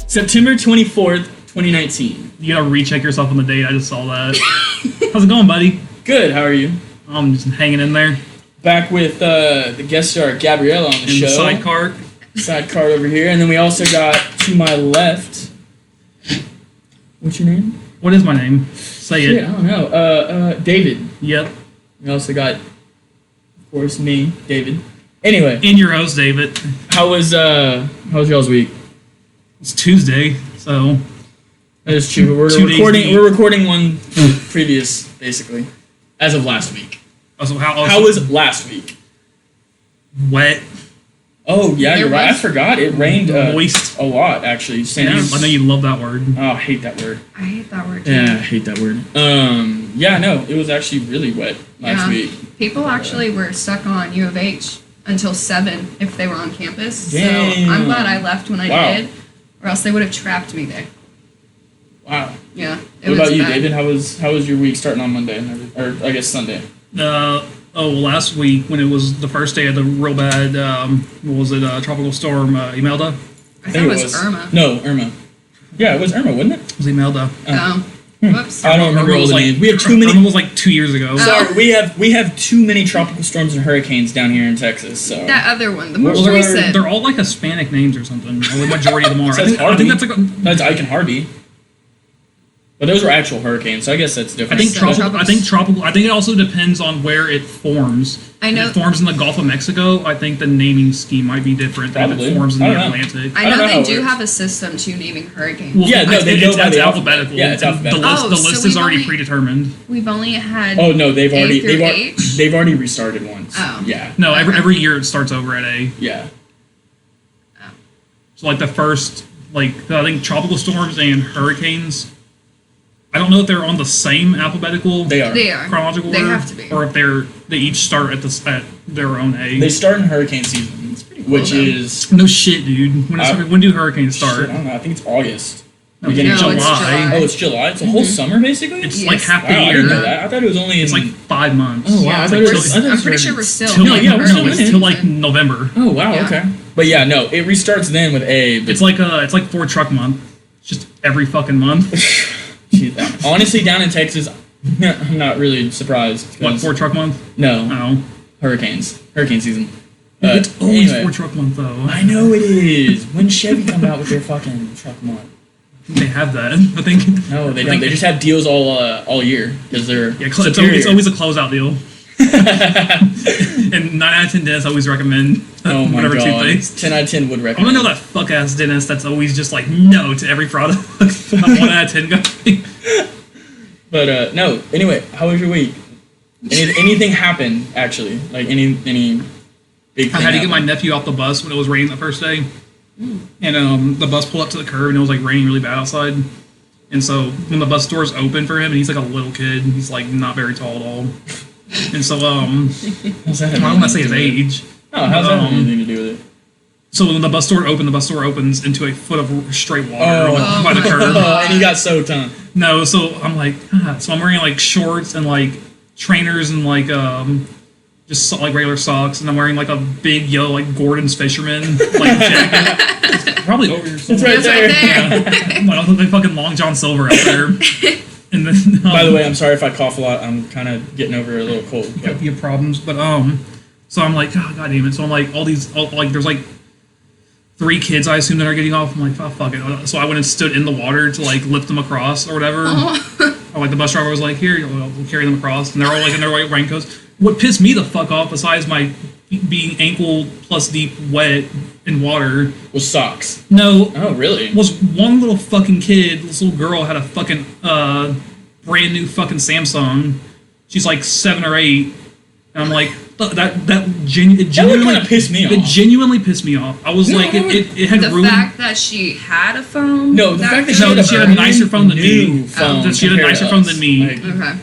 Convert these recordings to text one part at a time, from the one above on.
September 24th, 2019. You gotta recheck yourself on the date. I just saw that. How's it going, buddy? Good. How are you? I'm just hanging in there. Back with the guest star Gabriella on the show. The sidecar. Sidecar over here, and then we also got to my left. What's your name? What is my name? Say Shit, it. I don't know. David. Yep. We also got, of course, me, David. Anyway, And your host, David. how was y'all's week? It's Tuesday, so That is true. We're 2 days recording. deep. We're recording one previous, basically, as of last week. also How was last week? wet? Oh yeah, you're right. I was- forgot. It rained Moist. a lot actually. Yeah, I know you love that word. Oh, I hate that word. I hate that word too. Yeah, I hate that word. Yeah, no, it was actually really wet last Yeah. week. People actually were stuck on U of H until 7 if they were on campus. Damn. So I'm glad I left when I Wow. did, or else they would have trapped me there. Wow. Yeah. What about you, David? How was your week starting on Monday or I guess Sunday? Last week when it was the first day of the real bad, what was it? Tropical storm Imelda. I thought it was Irma. No, Irma. Yeah, it was Irma, wasn't it? It was Imelda. Oh. Whoops. I don't remember Irma all was the like names. We have too many. Irma was like 2 years ago. Sorry, we have too many tropical storms and hurricanes down here in Texas. So That other one, the What most was recent. They're all like Hispanic names or something. Or the majority of them are. I Says think Harvey. that's like. That's Ike and Harvey. But those were actual hurricanes, so I guess that's I different. think So tropical. I think it also depends on where it forms. I know- If it forms in the Gulf of Mexico, I think the naming scheme might be different than if Probably. it forms in I the don't know. Atlantic. I I don't know know how they it do works. have a system to naming hurricanes. Well, Yeah, no, they go by it's the alphabetical. Yeah, it's alphabetical. Oh, The so list is we've already only- predetermined. We've only had Oh no, they've already through H? they've already restarted once. Oh. Yeah. No, every year it starts over at A. Yeah. So like the first, I think tropical storms and hurricanes. I don't know if they're on the same alphabetical. They are. They are. Chronological They order, have to be. or if they each start at their own A. They start in hurricane season, pretty cool, which though. is No shit, dude. When do hurricanes shit, start? I don't know. I think it's August. No, Beginning of No, it's July. July. Oh, it's July. It's a whole summer basically. It's Yes. like half Wow, the I year. didn't know that. I thought it was only. It's like 5 months. Oh wow! Yeah, I it's thought like it was, I thought it I'm was pretty already- sure we're still. Till No, like, yeah, we're still no, in it's it. till like November. Oh wow! Yeah. Okay. But yeah, no, it restarts then with A. But It's like 4 truck month. It's just every fucking month. Jeez, honestly, down in Texas, I'm not really surprised. What, 'cause- 4 truck month? No, No. hurricane season. It's always anyway. 4 truck month though. I know it is. When Chevy come out with their fucking truck month? They have that. I think. No, they I don't. think They just have deals all year because they're Yeah, superior. it's always a closeout deal. And 9 out of 10 dentists always recommend Oh my whatever god. toothpaste. 10 out of 10 would I recommend. want to know that fuck ass dentist that's always just like no to every product. Not 1 out of 10 guy. But no. Anyway, how was your week? Anything happened actually? Like any big thing? I had to get my happened? nephew off the bus when it was raining the first day, and the bus pulled up to the curb and it was like raining really bad outside. And so when the bus doors open for him, and he's like a little kid, he's like not very tall at all. And so How's that I don't want to say his age. Oh, how's that have anything to do with it? So when the bus door opens into a foot of straight water Oh. by the curb. And he got soaked, huh? No, so I'm like, so I'm wearing like shorts and like trainers and like just like regular socks, and I'm wearing like a big yellow like Gordon's fisherman like jacket. It's probably over your shoulder. It's right there. Yeah. I look like fucking Long John Silver out there. And then, By the way, I'm sorry if I cough a lot. I'm kind of getting over a little cold. But you have problems, but so I'm like, oh, god damn it. So I'm like, there's like 3 kids I assume that are getting off. I'm like, oh, fuck it. So I went and stood in the water to like lift them across or whatever. Or like the bus driver was like, here, we'll carry them across, and they're all like in their white raincoats. What pissed me the fuck off, besides my being ankle plus deep wet in water, with socks. no, Oh, really? was one little fucking kid, this little girl had a fucking brand new fucking Samsung. She's like 7 or 8, and I'm like, it genuinely kinda pissed me It off. genuinely pissed me off. I was No, like, it had The ruined. fact that she had a phone. No, the fact that she had a nicer phone than me. new phone That she had a compared nicer to phone us. than me. Like, Okay.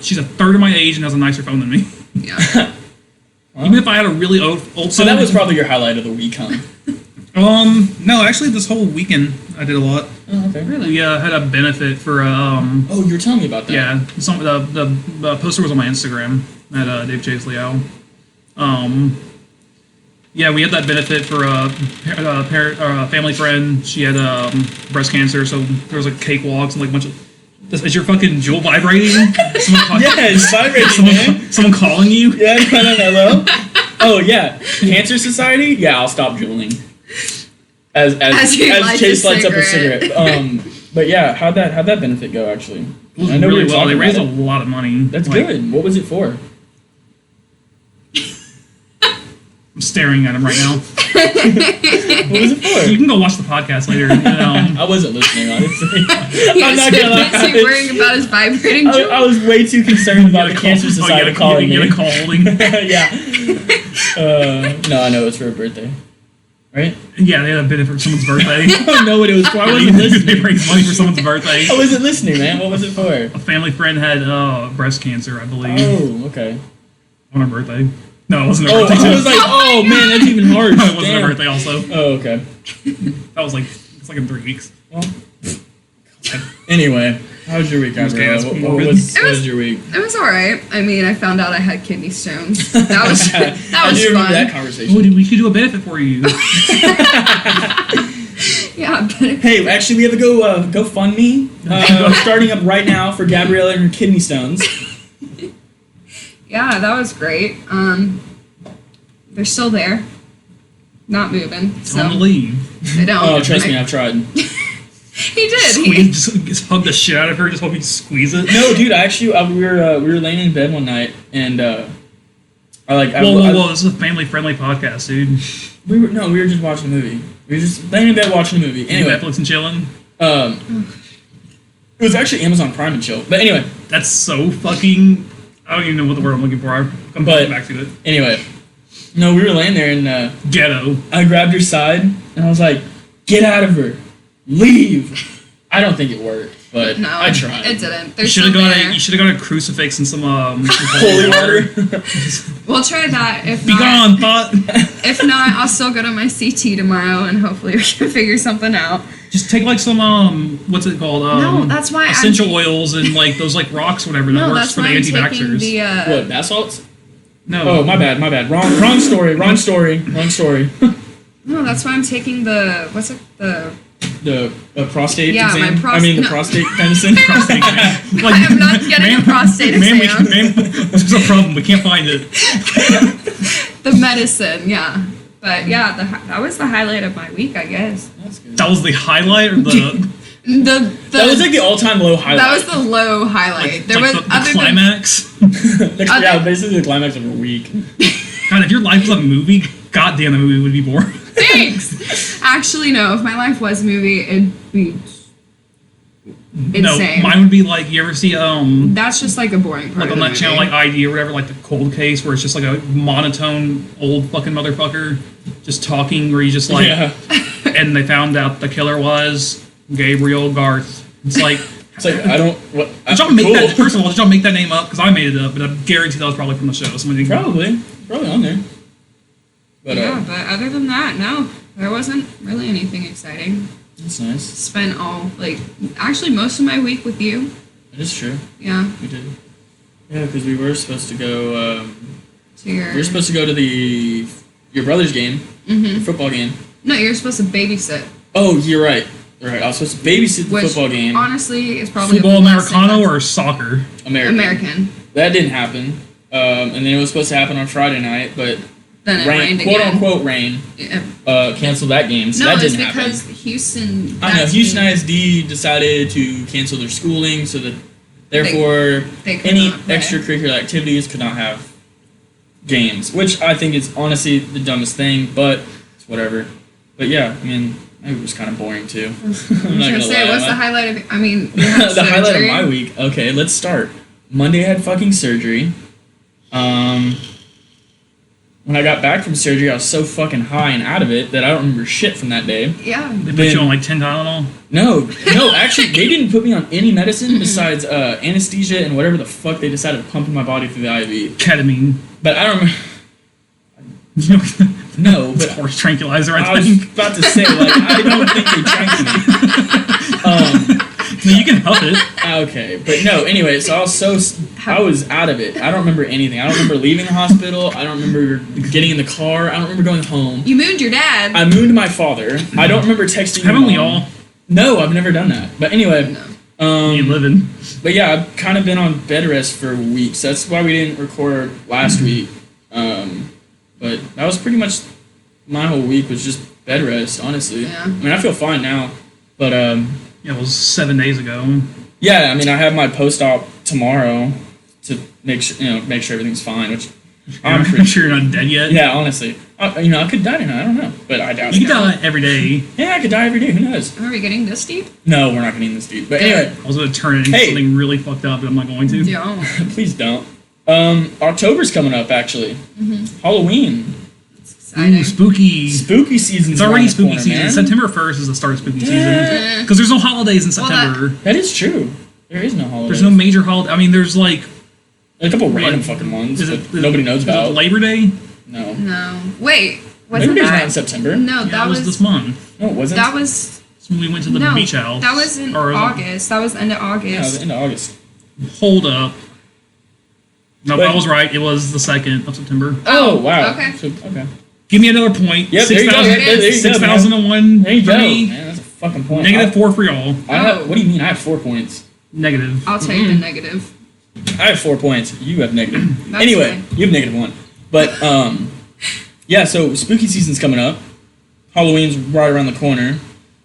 She's a third of my age and has a nicer phone than me. Yeah. Even if I had a really old phone. so that was probably your highlight of the week, huh? No, actually, this whole weekend I did a lot. Oh, okay. Really? We had a benefit for Oh, you were telling me about that. yeah. The poster was on my Instagram at Dave Chase Liao. Yeah, we had that benefit for a family friend. She had breast cancer, so there was like cakewalks and like a bunch of. Is your fucking jewel vibrating? Yeah, it's vibrating, man. Someone calling you? Yeah, no, hello. Oh yeah, Cancer Society. Yeah, I'll stop jeweling. As Chase lights up a cigarette. But yeah, how'd that benefit go actually? It was I know really we were well. They talking raised a about it. lot of money. That's Like, good. What was it for? I'm staring at him right now. What was it for? You can go watch the podcast later. I wasn't listening, honestly. I'm not gonna lie. Busy worrying about his vibrating jewel. I was way too concerned about the Cancer Society calling me. You get a call holding. Yeah. No, I know it's for a birthday. Right? Yeah, they had a benefit for someone's birthday. I don't know what it was for. I wasn't They listening. raised money for someone's birthday. I wasn't listening, man. What was it for? A family friend had breast cancer, I believe, Oh, okay. on her birthday. No, it wasn't her Oh, birthday. I was like, oh man, that's even harsh. No, it wasn't Damn. her birthday also. Oh, okay. That was like, it's like in 3 weeks. Well, anyway, how was your week, was Gabrielle? gas- What was your week? It was alright. I mean, I found out I had kidney stones. That was How was do you remember that fun. conversation? Oh, dude, we could do a benefit for you. Yeah, but Hey, actually, we have a GoFundMe starting up right now for Gabriella and her kidney stones. yeah, that was great. They're still there, not moving. Tell him to So leave. they don't. Oh, trust me, I've tried. He did. Just hug the shit out of her, just hope you squeeze it. No, dude, we were laying in bed one night and Whoa, this is a family-friendly podcast, dude. we were just watching a movie. We were just laying in bed watching a movie. Anyway, Netflix and chilling. it was actually Amazon Prime and chill. But anyway, That's so fucking... I don't even know what the word I'm looking for. I'm But- back to it. anyway, no, we were laying there and Ghetto. I grabbed her side and I was like, "Get out of her, leave." I don't think it worked, but No, I tried. It didn't. You They're should have still got there. you should have got a crucifix and some Holy water. We'll try that. If Be not, gone, thought. if not, I'll still go to my CT tomorrow and hopefully we can figure something out. Just take like some what's it called? No, that's why essential oils and like those like rocks, or whatever. That No, works that's for the why I'm taking anti-vaxxers. the. What, bath salts? No. Oh, my bad. Wrong story. No, that's why I'm taking the. What's it? The. The prostate Yeah, my exam. The prostate medicine. Prostate exam. I am not getting a prostate Man, exam. there's a problem. We can't find it. The medicine, yeah. But yeah, that was the highlight of my week, I guess. That's good. That was the highlight, or the That was like the all-time low highlight. that was the low highlight. There like was the other climax. Yeah, basically the climax of a week. God, if your life was a movie, goddamn, the movie would be boring. Thanks. Actually, no. If my life was a movie, it'd be insane. No, mine would be like, you ever see That's just like a boring part like of on the that movie. channel like ID or whatever, like the cold case where it's just like a monotone old fucking motherfucker just talking, where he's just like, Yeah. and they found out the killer was Gabriel Garth. It's like, It's like, I don't... What, did y'all make cool. that? First of all, did y'all make that name up? Because I made it up, but I guarantee that was probably from the show. Somebody Probably on there. But Yeah, but other than that, no. There wasn't really anything exciting. that's nice. Spent actually most of my week with you. It is true. Yeah. We did. Yeah, because we were supposed to go. To your. We were supposed to go to your brother's game, the football game. No, you're supposed to babysit. Oh, you're right. Right. I was supposed to babysit the Which, football game. honestly, is probably football the last thing Americano that's- or soccer? American. That didn't happen. And then it was supposed to happen on Friday night, but Then it rained quote again. unquote rain, Yeah. canceled that game. So No, that it's didn't happen. because Houston. I know that Houston team- ISD decided to cancel their schooling, so that therefore they could any not play. extracurricular activities could not have games, which I think is honestly the dumbest thing, but it's whatever. But yeah, I mean, it was kind of boring too. I'm I was gonna say, what's the highlight of? I mean, you had the highlight of surgery. my week. Okay, let's start. Monday I had fucking surgery. When I got back from surgery, I was so fucking high and out of it that I don't remember shit from that day. Yeah. They put Then- you on like 10 Tylenol. No, actually, they didn't put me on any medicine besides anesthesia and whatever the fuck they decided to pump in my body through the IV. Ketamine. But I don't remember. You know, No, it's but horse tranquilizer, I I was think. about to say, like, I don't think they drank me. No, you can huff it. Okay, but no. Anyway, so I was out of it. I don't remember anything. I don't remember leaving the hospital. I don't remember getting in the car. I don't remember going home. You mooned your dad. I mooned my father. I don't remember texting. Haven't we all? No, I've never done that. But anyway, you living. But yeah, I've kind of been on bed rest for weeks. That's why we didn't record last week. But that was pretty much my whole week was just bed rest. Honestly, Yeah. I mean, I feel fine now. But Yeah, it was 7 days ago. yeah, I mean, I have my post-op tomorrow to make sure everything's fine. Which I'm pretty sure you're not dead yet. Yeah, honestly, I could die tonight. I don't know, but I doubt it. You could die every day. Yeah, I could die every day. Who knows? Are we getting this deep? No, we're not getting this deep. But anyway, I was going to turn it into something really fucked up, but I'm not going to. Yeah. please don't. October's coming up actually. Halloween. Exciting. Ooh, spooky. Spooky season. It's already spooky season. Man. September 1st is the start of spooky season. Because there's no holidays in September. That is true. There is no holiday. There's no major holiday. I mean, there's like... A couple random fucking ones that nobody knows Is about. it Labor Day? No. No. Wait. Wasn't Labor Day's that? not in September. No, Yeah, that was this month. No, it wasn't. That was. That's when we went to the beach house. That was in August. That was end of August. Yeah, it was the end of August. Hold up. No, But- I was right. It was the 2nd of September. Oh, wow. Okay. So, okay. Give me another point. Yep, there you go. There you go, 6,001 There you for go. me. Man, that's a fucking point. -4 for y'all. What do you mean? I have 4 points. Negative. I'll take the negative. I have 4 points. You have negative. That's Anyway, fine. you have -1. But yeah. So spooky season's coming up. Halloween's right around the corner.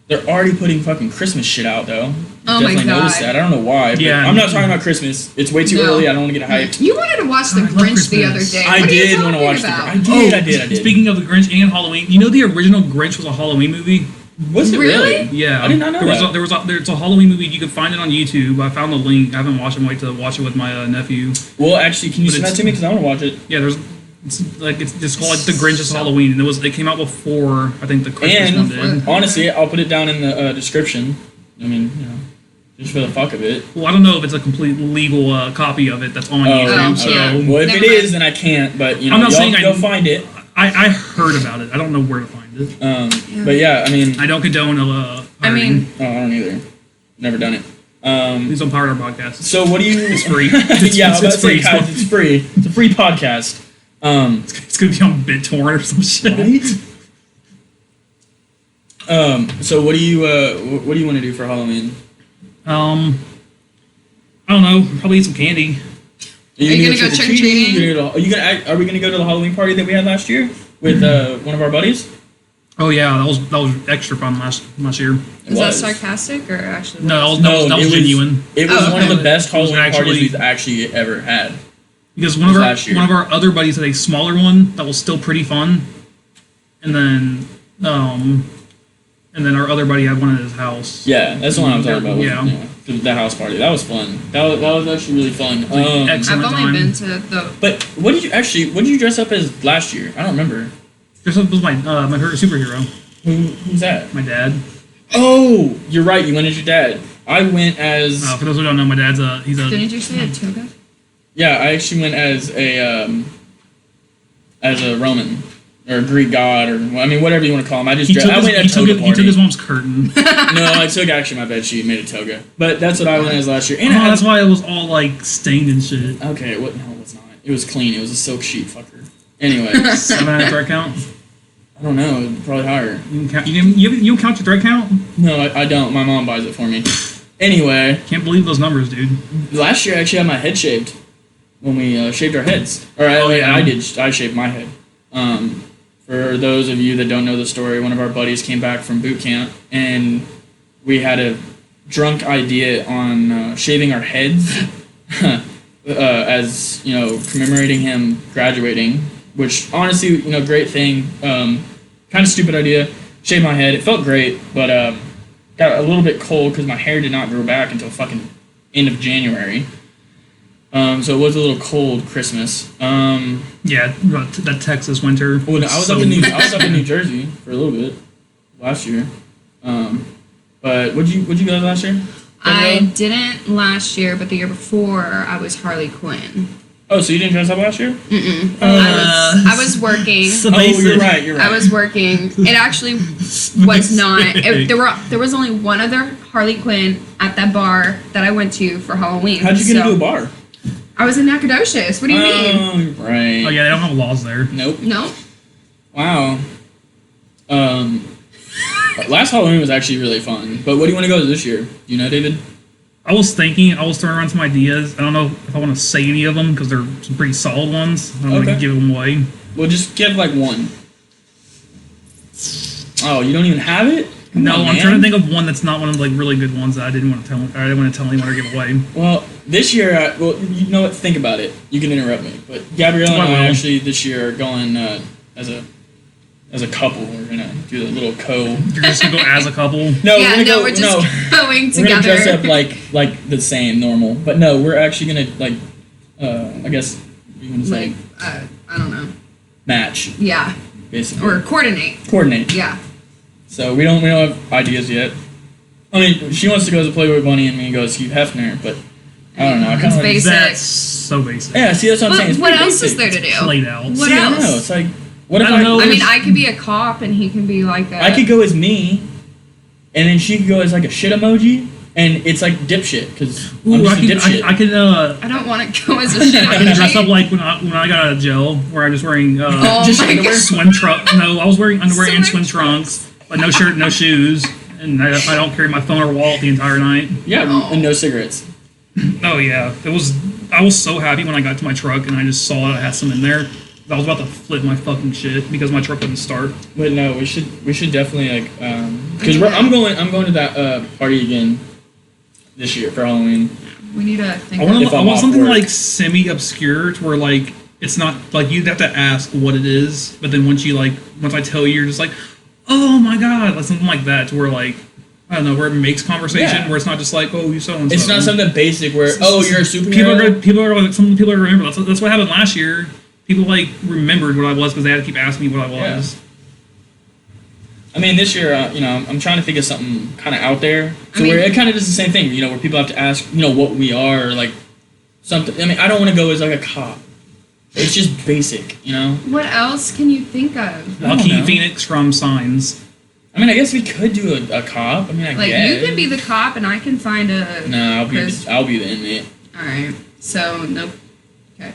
They're already putting fucking Christmas shit out though. Oh my Definitely God. noticed that. I don't know why. But Yeah. I'm not talking about Christmas. It's way too No. early. I don't want to get hyped. You wanted to watch The I love Grinch the other Christmas. day. I What are you did want to talking watch about? I did. Speaking of the Grinch and Halloween, you know the original Grinch was a Halloween movie? Was it really? Really? Yeah. I did not know that. There's a Halloween movie. You can find it on YouTube. I found the link. I haven't watched it. I'm waiting to watch it with my nephew. Well, actually, can you But send that it's- to me? Because I want to watch it. Yeah, it's just called like The Grinch's Halloween, and it came out before I think the Christmas one And did. honestly, I'll put it down in the description. I mean, just for the fuck of it. Well, I don't know if it's a complete legal copy of it that's on YouTube. So yeah. Well, if Never it is, mind. then I can't. But I'm not y'all saying can go find it. I heard about it. I don't know where to find it. But yeah, I mean, I don't condone I mean, I don't either. Never done it. please don't power our podcast. So what do you? It's free. Yeah, I was about to say, free. guys, it's free. It's a free podcast. It's gonna be on BitTorrent or some shit. Right? So what do you want to do for Halloween? I don't know. Probably eat some candy. Are you gonna go trick-or-treating? Are we gonna go to the Halloween party that we had last year with one of our buddies? Oh yeah, that was extra fun last year. is that sarcastic or actually? No, that was genuine. It was one of the best It was Halloween actually- parties we've actually ever had. Because Last year. one of our other buddies had a smaller one that was still pretty fun, and then our other buddy had one at his house. Yeah, that's the one I'm talking about. Yeah. The house party. That was fun. That was actually really fun. Excellent I've only time. been to the. But what did you dress up as last year? I don't remember. This was my favorite superhero, Who's that? my dad. Oh, you're right. You went as your dad. I went as For those who don't know, my dad's Didn't you say a toga? yeah. I actually went as a Roman or a Greek god or I mean whatever you want to call him. I just he took went as a toga he party. took his mom's curtain. No, I took actually my bed sheet and made a toga. But that's what I went as last year. And Oh, that's why it was all like stained and shit. okay. No, it was not. It was clean. It was a silk sheet, fucker. Anyway, 7 thread count. I don't know. Probably higher. You can count. You count your thread count. No, I don't. My mom buys it for me. Anyway, Can't believe those numbers, dude. last year I actually had my head shaved when we shaved our heads. Or yeah. I shaved my head. For those of you that don't know the story, one of our buddies came back from boot camp and we had a drunk idea on shaving our heads as commemorating him graduating. Which honestly, great thing. Kind of stupid idea. Shaved my head. It felt great, but got a little bit cold because my hair did not grow back until fucking end of January. So it was a little cold Christmas. Yeah, that Texas winter. Well, I was up in New Jersey for a little bit last year. But would you go last year? I didn't last year, but the year before I was Harley Quinn. Oh, so you didn't dress up last year? I was working. So Oh, you're basic. right. You're right. I was working. It actually was not. There was only one other Harley Quinn at that bar that I went to for Halloween. How'd you get into a bar? I was in Nacogdoches. What do you mean? Right. Oh yeah, they don't have laws there. Nope. No. Wow. Last Halloween was actually really fun. But what do you want to go to this year? Do you know, David? I was thinking, I was throwing around some ideas. I don't know if I want to say any of them because they're some pretty solid ones. I don't want to Okay. give them away. Well, just give like one. Oh, you don't even have it? Come No, on, I'm man. trying to think of one that's not one of the like really good ones that I didn't want to tell. I didn't want to tell anyone or give away. Well, this year, well, you know what? Think about it. You can interrupt me, but Gabrielle and I I will. actually this year are going as a couple. We're gonna do a little co. You're just gonna go as a couple. No, Yeah, we're gonna go. we're just going We're gonna together. dress up like the same normal, but no, we're actually gonna like I guess you want to say Like, I don't know. match Yeah. basically Or coordinate. coordinate. Yeah. So we don't have ideas yet. I mean, she wants to go as a Playboy Bunny and me go as Hugh Hefner, but I don't know. I kind It's of like basic. That's so basic. yeah. See, that's what I'm saying. But It's what pretty else basic. is there to do? Played out. What See, I don't know. else? It's like what if I don't know. I mean, It's- I could be a cop and he can be like a. I could go as me, and then she could go as like a shit emoji, and it's like dipshit because I'm Ooh, just I a could, dipshit. I could, I don't want to go as a shit I can dress up emoji. like when I got out of jail, where I was wearing Oh just my underwear? gosh. swim trunk. No, I was wearing underwear and Swim swim trunks, but no shirt, no shoes, and I don't carry my phone or wallet the entire night. Yeah, Oh. and no cigarettes. Oh yeah, it was. I was so happy when I got to my truck and I just saw that I had some in there. I was about to flip my fucking shit because my truck wouldn't start. But no, we should definitely like because I'm going to that party again this year for Halloween. We need to think. I want, If I I'm want off something work. like semi-obscure to where like it's not like you'd have to ask what it is, but then once I tell you, you're just like, oh my god, like something like that to where like I don't know where it makes conversation Yeah. where it's not just like oh you so and so. It's not something basic where oh you're a superhero. People are like some people are remember. That's what happened last year. People like remembered what I was because they had to keep asking me what I was. Yeah. I mean, this year, I'm trying to think of something kind of out there, so I mean- where it kind of does the same thing, where people have to ask, what we are, or like something. I mean, I don't want to go as like a cop. It's just basic, What else can you think of? I don't Joaquin know. Phoenix from Signs. I mean, I guess we could do a cop. I mean, I Like guess. you can be the cop and I can find a. No, person. I'll be the inmate. All right. So nope. Okay.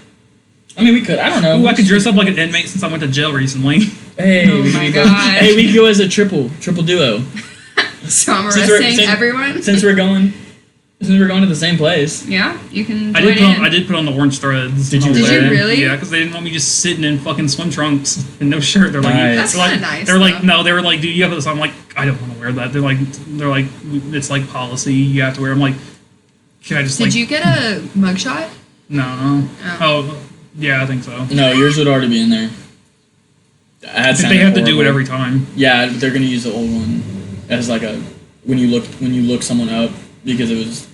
I mean, we could. I don't know. Ooh, I could dress up like an inmate since I went to jail recently. Hey, Oh we my could go. God. Hey, we could go as a triple duo. So I'm Since we're- arresting since- everyone. Since we're going to the same place. Yeah, you can. I join did in. put on the orange threads. Did you when I was really? there. Did you really? Yeah, because they didn't want me just sitting in fucking swim trunks and no shirt. They're like, Nice. That's they're like, kinda nice, They're like, though. no, they were like, do you have this? I'm like, I don't want to wear that. They're like, it's like policy. You have to wear. I'm like, can I just Did like? you get a mugshot? No. Oh, yeah, I think so. No, yours would already be in there. That They have to do horrible. it every time. Yeah, they're gonna use the old one as like a when you look someone up because it was.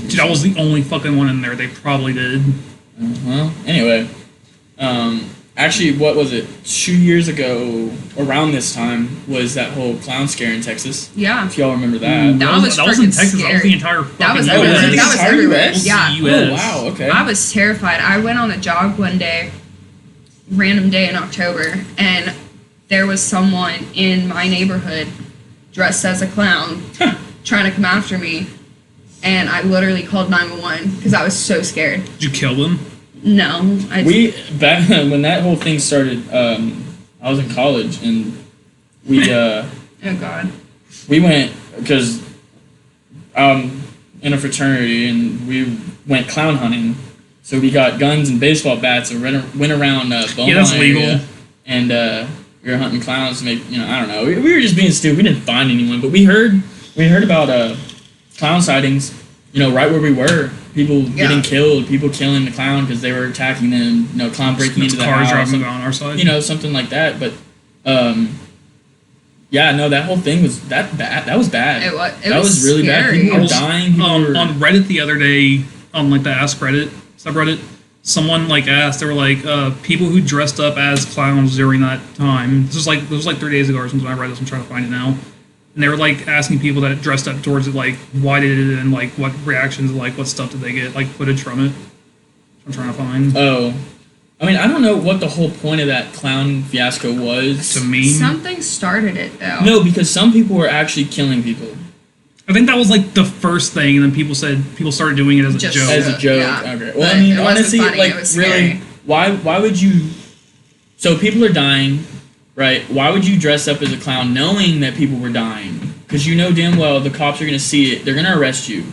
Dude, I was the only fucking one in there. They probably did. Well, anyway, actually, what was it? 2 years ago, around this time, was that whole clown scare in Texas. Yeah. If y'all remember that. That was that was in freaking Texas. That was the scary. entire. That was fucking Oh, was everywhere. it the US. That was entire everywhere. US? Yeah. Oh US. wow, okay. I was terrified. I went on a jog one day, random day in October, and there was someone in my neighborhood dressed as a clown trying to come after me. And I literally called 911 because I was so scared. Did you kill them? No. We back when that whole thing started. I was in college and we Oh, God. we went because in a fraternity and we went clown hunting. So we got guns and baseball bats and went around Beaumont Yeah, that's legal. area, and we were hunting clowns to make I don't know. We were just being stupid. We didn't find anyone, but we heard about clown sightings. Right where we were, people getting killed, people killing the clown because they were attacking them. Clown breaking into the cars house. driving on our side. Something like that. But yeah, no, that whole thing was that bad. That was bad. It That was really bad. scary. People I were was, dying. People were, on Reddit the other day, on like the Ask Reddit subreddit, someone like asked, they were like, people who dressed up as clowns during that time. This was like 3 days ago or something. I read this. I'm trying to find it now. And they were like asking people that dressed up towards it, like why did it, and like what reactions, like what stuff did they get, like footage from it. I'm trying to find. Oh. I mean, I don't know what the whole point of that clown fiasco was. To me, Something started it, though. No, because some people were actually killing people. I think that was like the first thing, and then people started doing it as a Just joke. As a joke. Yeah. Okay. But Well, I mean, it wasn't honestly, funny, like, it was really, scary. why would you... So people are dying, right? Why would you dress up as a clown knowing that people were dying? Because you know damn well the cops are going to see it. They're going to arrest you.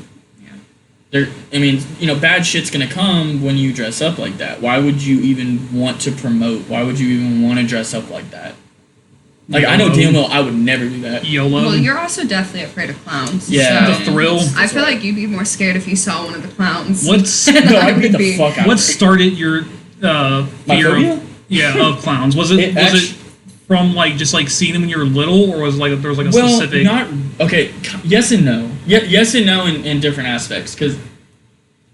I mean, bad shit's gonna come when you dress up like that. Why would you even want to promote? Why would you even want to dress up like that? Like, I know damn well I would never do that. YOLO. Well, you're also definitely afraid of clowns. Yeah. so The thrill. I feel like you'd be more scared if you saw one of the clowns. What's than No, I I'd beat would the be. fuck out what of it. started your My fear phobia? of clowns? Was it from like just like seeing them when you were little, or was like there was like a specific? Okay. Yes and no. Yes and no in different aspects. Because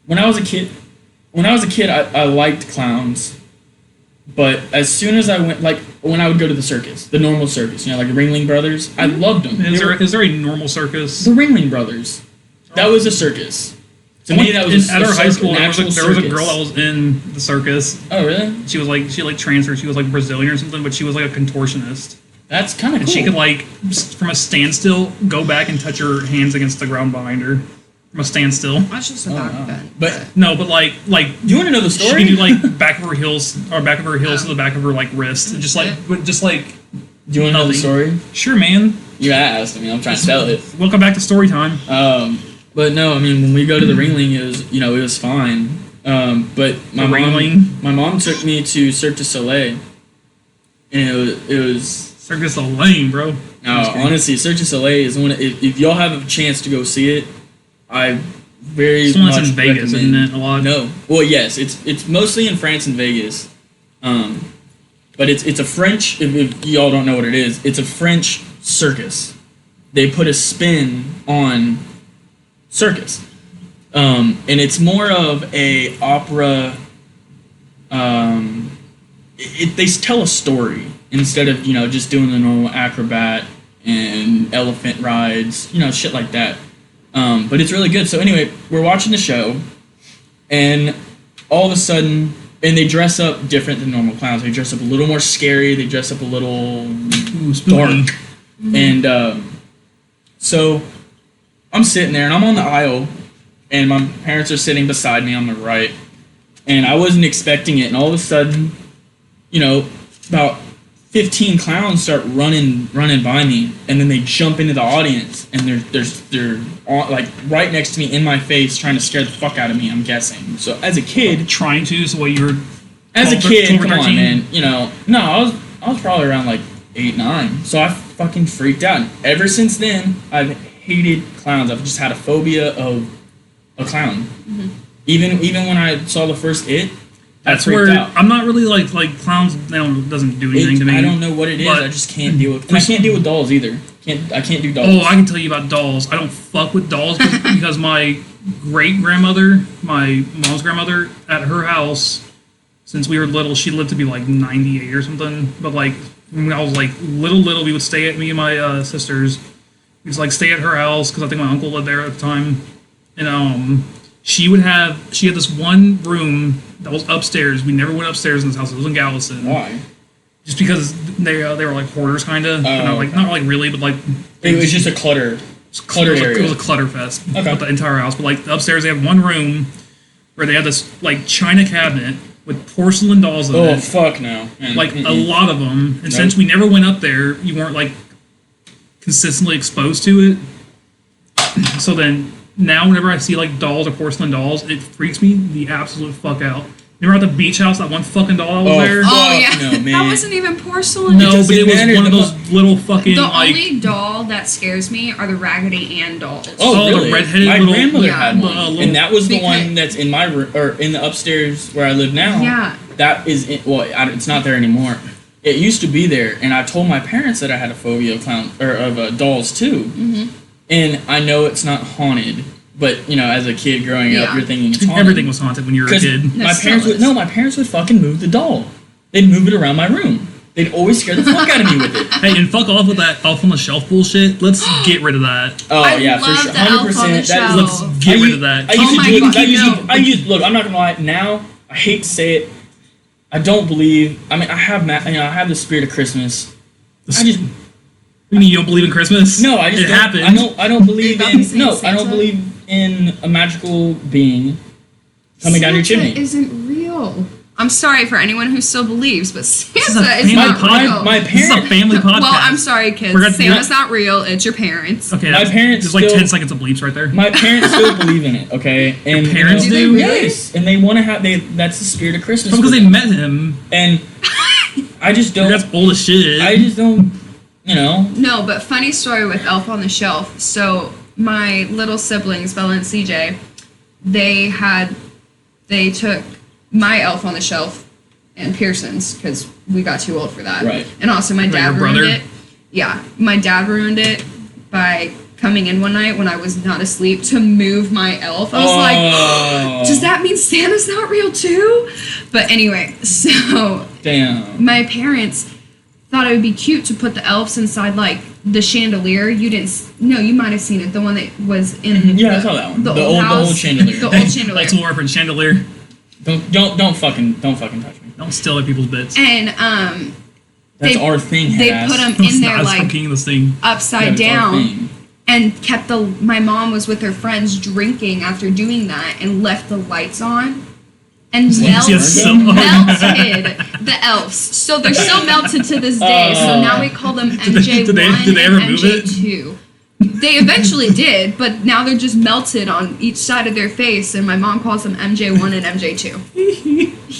when I was a kid, I liked clowns. But as soon as I went, like when I would go to the circus, the normal circus, like the Ringling Brothers, I loved them. Is there a normal circus? The Ringling Brothers. That was a circus. To me, that was at our high school. There was a circus. girl that was in the circus. Oh, really? She transferred. She was like Brazilian or something, but she was like a contortionist. That's kind of cool. And she could like from a standstill go back and touch her hands against the ground behind her from a standstill. That's just a back bend. But No, but like you want to know the she story? could do like back of her heels to the back of her like wrist, and just like Do you want to know the nothing. story? Sure, man. You asked. I mean, I'm trying to tell it. Welcome back to story time. But no, I mean, when we go to the Ringling, it was fine. But my mom took me to Cirque du Soleil, and it was Circus of lame, bro. no, honestly, Cirque du Soleil is one. If y'all have a chance to go see it, I very This one's much in Vegas, recommend. isn't it? A lot. No, well, yes, it's mostly in France and Vegas, but it's a French. If y'all don't know what it is, it's a French circus. They put a spin on circus, and it's more of a opera. They tell a story instead of just doing the normal acrobat and elephant rides, shit like that. But it's really good. So anyway, we're watching the show, and all of a sudden, and they dress up different than normal clowns. They dress up a little more scary. They dress up a little dark. And so I'm sitting there, and I'm on the aisle, and my parents are sitting beside me on the right, and I wasn't expecting it. And all of a sudden, about 15 clowns start running by me, and then they jump into the audience, and they're like right next to me in my face, trying to scare the fuck out of me. I'm guessing. So as a kid, Trying to, so what you were... as a 12 kid, or come on, 13? man. No, I was probably around like 8, 9. So I fucking freaked out. And ever since then, I've hated clowns. I've just had a phobia of a clown. Mm-hmm. Even when I saw the first It. That's I freaked where out. I'm not really like clowns. Doesn't do anything to me. I don't know what it is. But- I just can't deal with. And I can't deal with dolls either. I can't do dolls. Oh, I can tell you about dolls. I don't fuck with dolls because my great grandmother, my mom's grandmother, at her house, since we were little, she lived to be like 98 or something. But like when I was like little, we would stay at me and my sisters. We'd just like stay at her house because I think my uncle lived there at the time, and she had this one room that was upstairs. We never went upstairs in this house. It was in Galveston. Why? Just because they were like hoarders, kind of. Not like really, but like It was just a clutter area. It was a clutter fest Okay. with the entire house. But like upstairs, they had one room where they had this like china cabinet with porcelain dolls in Oh it, fuck no! Man, like a lot of them. And since we never went up there, you weren't like consistently exposed to it. So then now, whenever I see like dolls or porcelain dolls, it freaks me the absolute fuck out. Remember at the beach house, that one fucking doll that was there? Oh yeah, no, man. that wasn't even porcelain. No, It but it was doesn't one of matter. those little fucking The like. only doll that scares me are the Raggedy Ann dolls. Oh, the really? redheaded My little- grandmother Yeah. had one, little- and that was the Because- one that's in my room or in the upstairs where I live now. Yeah. That is it's not there anymore. It used to be there, and I told my parents that I had a phobia of dolls too. Mm-hmm. And I know it's not haunted, but as a kid growing up, Yeah. you're thinking it's haunted. Everything was haunted when you were a 'Cause kid. My That parents still would is. my parents would fucking move the doll. They'd move it around my room. They'd always scare the fuck out of me with it. Hey, and fuck off with that elf on the shelf bullshit. Let's get rid of that. Oh I yeah, for love sure, the elf on the 100%. shelf. Let's get rid of that. I used Oh to my do it. God, I used no. to, I used look. I'm not gonna lie. Now I hate to say it. I don't believe. I mean, I have the spirit of Christmas. I just. You mean you don't believe in Christmas? No, I just. It happened. I don't believe Are you in. about to No, say I don't Santa? believe in a magical being coming down your chimney. Santa isn't real. I'm sorry for anyone who still believes, but is a Santa is family not podcast. real. My This is a parents. family podcast. Well, I'm sorry, kids. We're gonna- Santa's not real. It's your parents. Okay, My parents There's like still- 10 seconds of bleeps right there. My parents still believe in it. Okay, and Your parents Do they do? really? Yes, and they want to have. That's the spirit of Christmas. Because for they them. met him. And I just don't. That's old as shit. I just don't. You know. No, but funny story with Elf on the Shelf. So my little siblings, Bella and CJ, they took my Elf on the Shelf and Pearson's because we got too old for that. Right. And also my dad your ruined brother? it. Yeah, my dad ruined it by coming in one night when I was not asleep to move my elf. I was like, does that mean Santa's not real too? But anyway, so Damn. my parents thought it would be cute to put the elves inside like the chandelier. You didn't? No, you might have seen it. The one that was in. Yeah, I saw that one. The The old old house. chandelier. The old chandelier. Multiple reference chandelier. Don't fucking touch me. Don't steal other people's bits. And That's They- our thing. they Hass. put 'em It's in there not like fucking this thing. Yeah, upside it's our down. thing. And kept my mom was with her friends drinking after doing that and left the lights on and melted the elves. So they're still melted to this day. So now we call them MJ1 did they and ever move it? MJ2. They eventually did, but now they're just melted on each side of their face, and my mom calls them MJ1 and MJ2.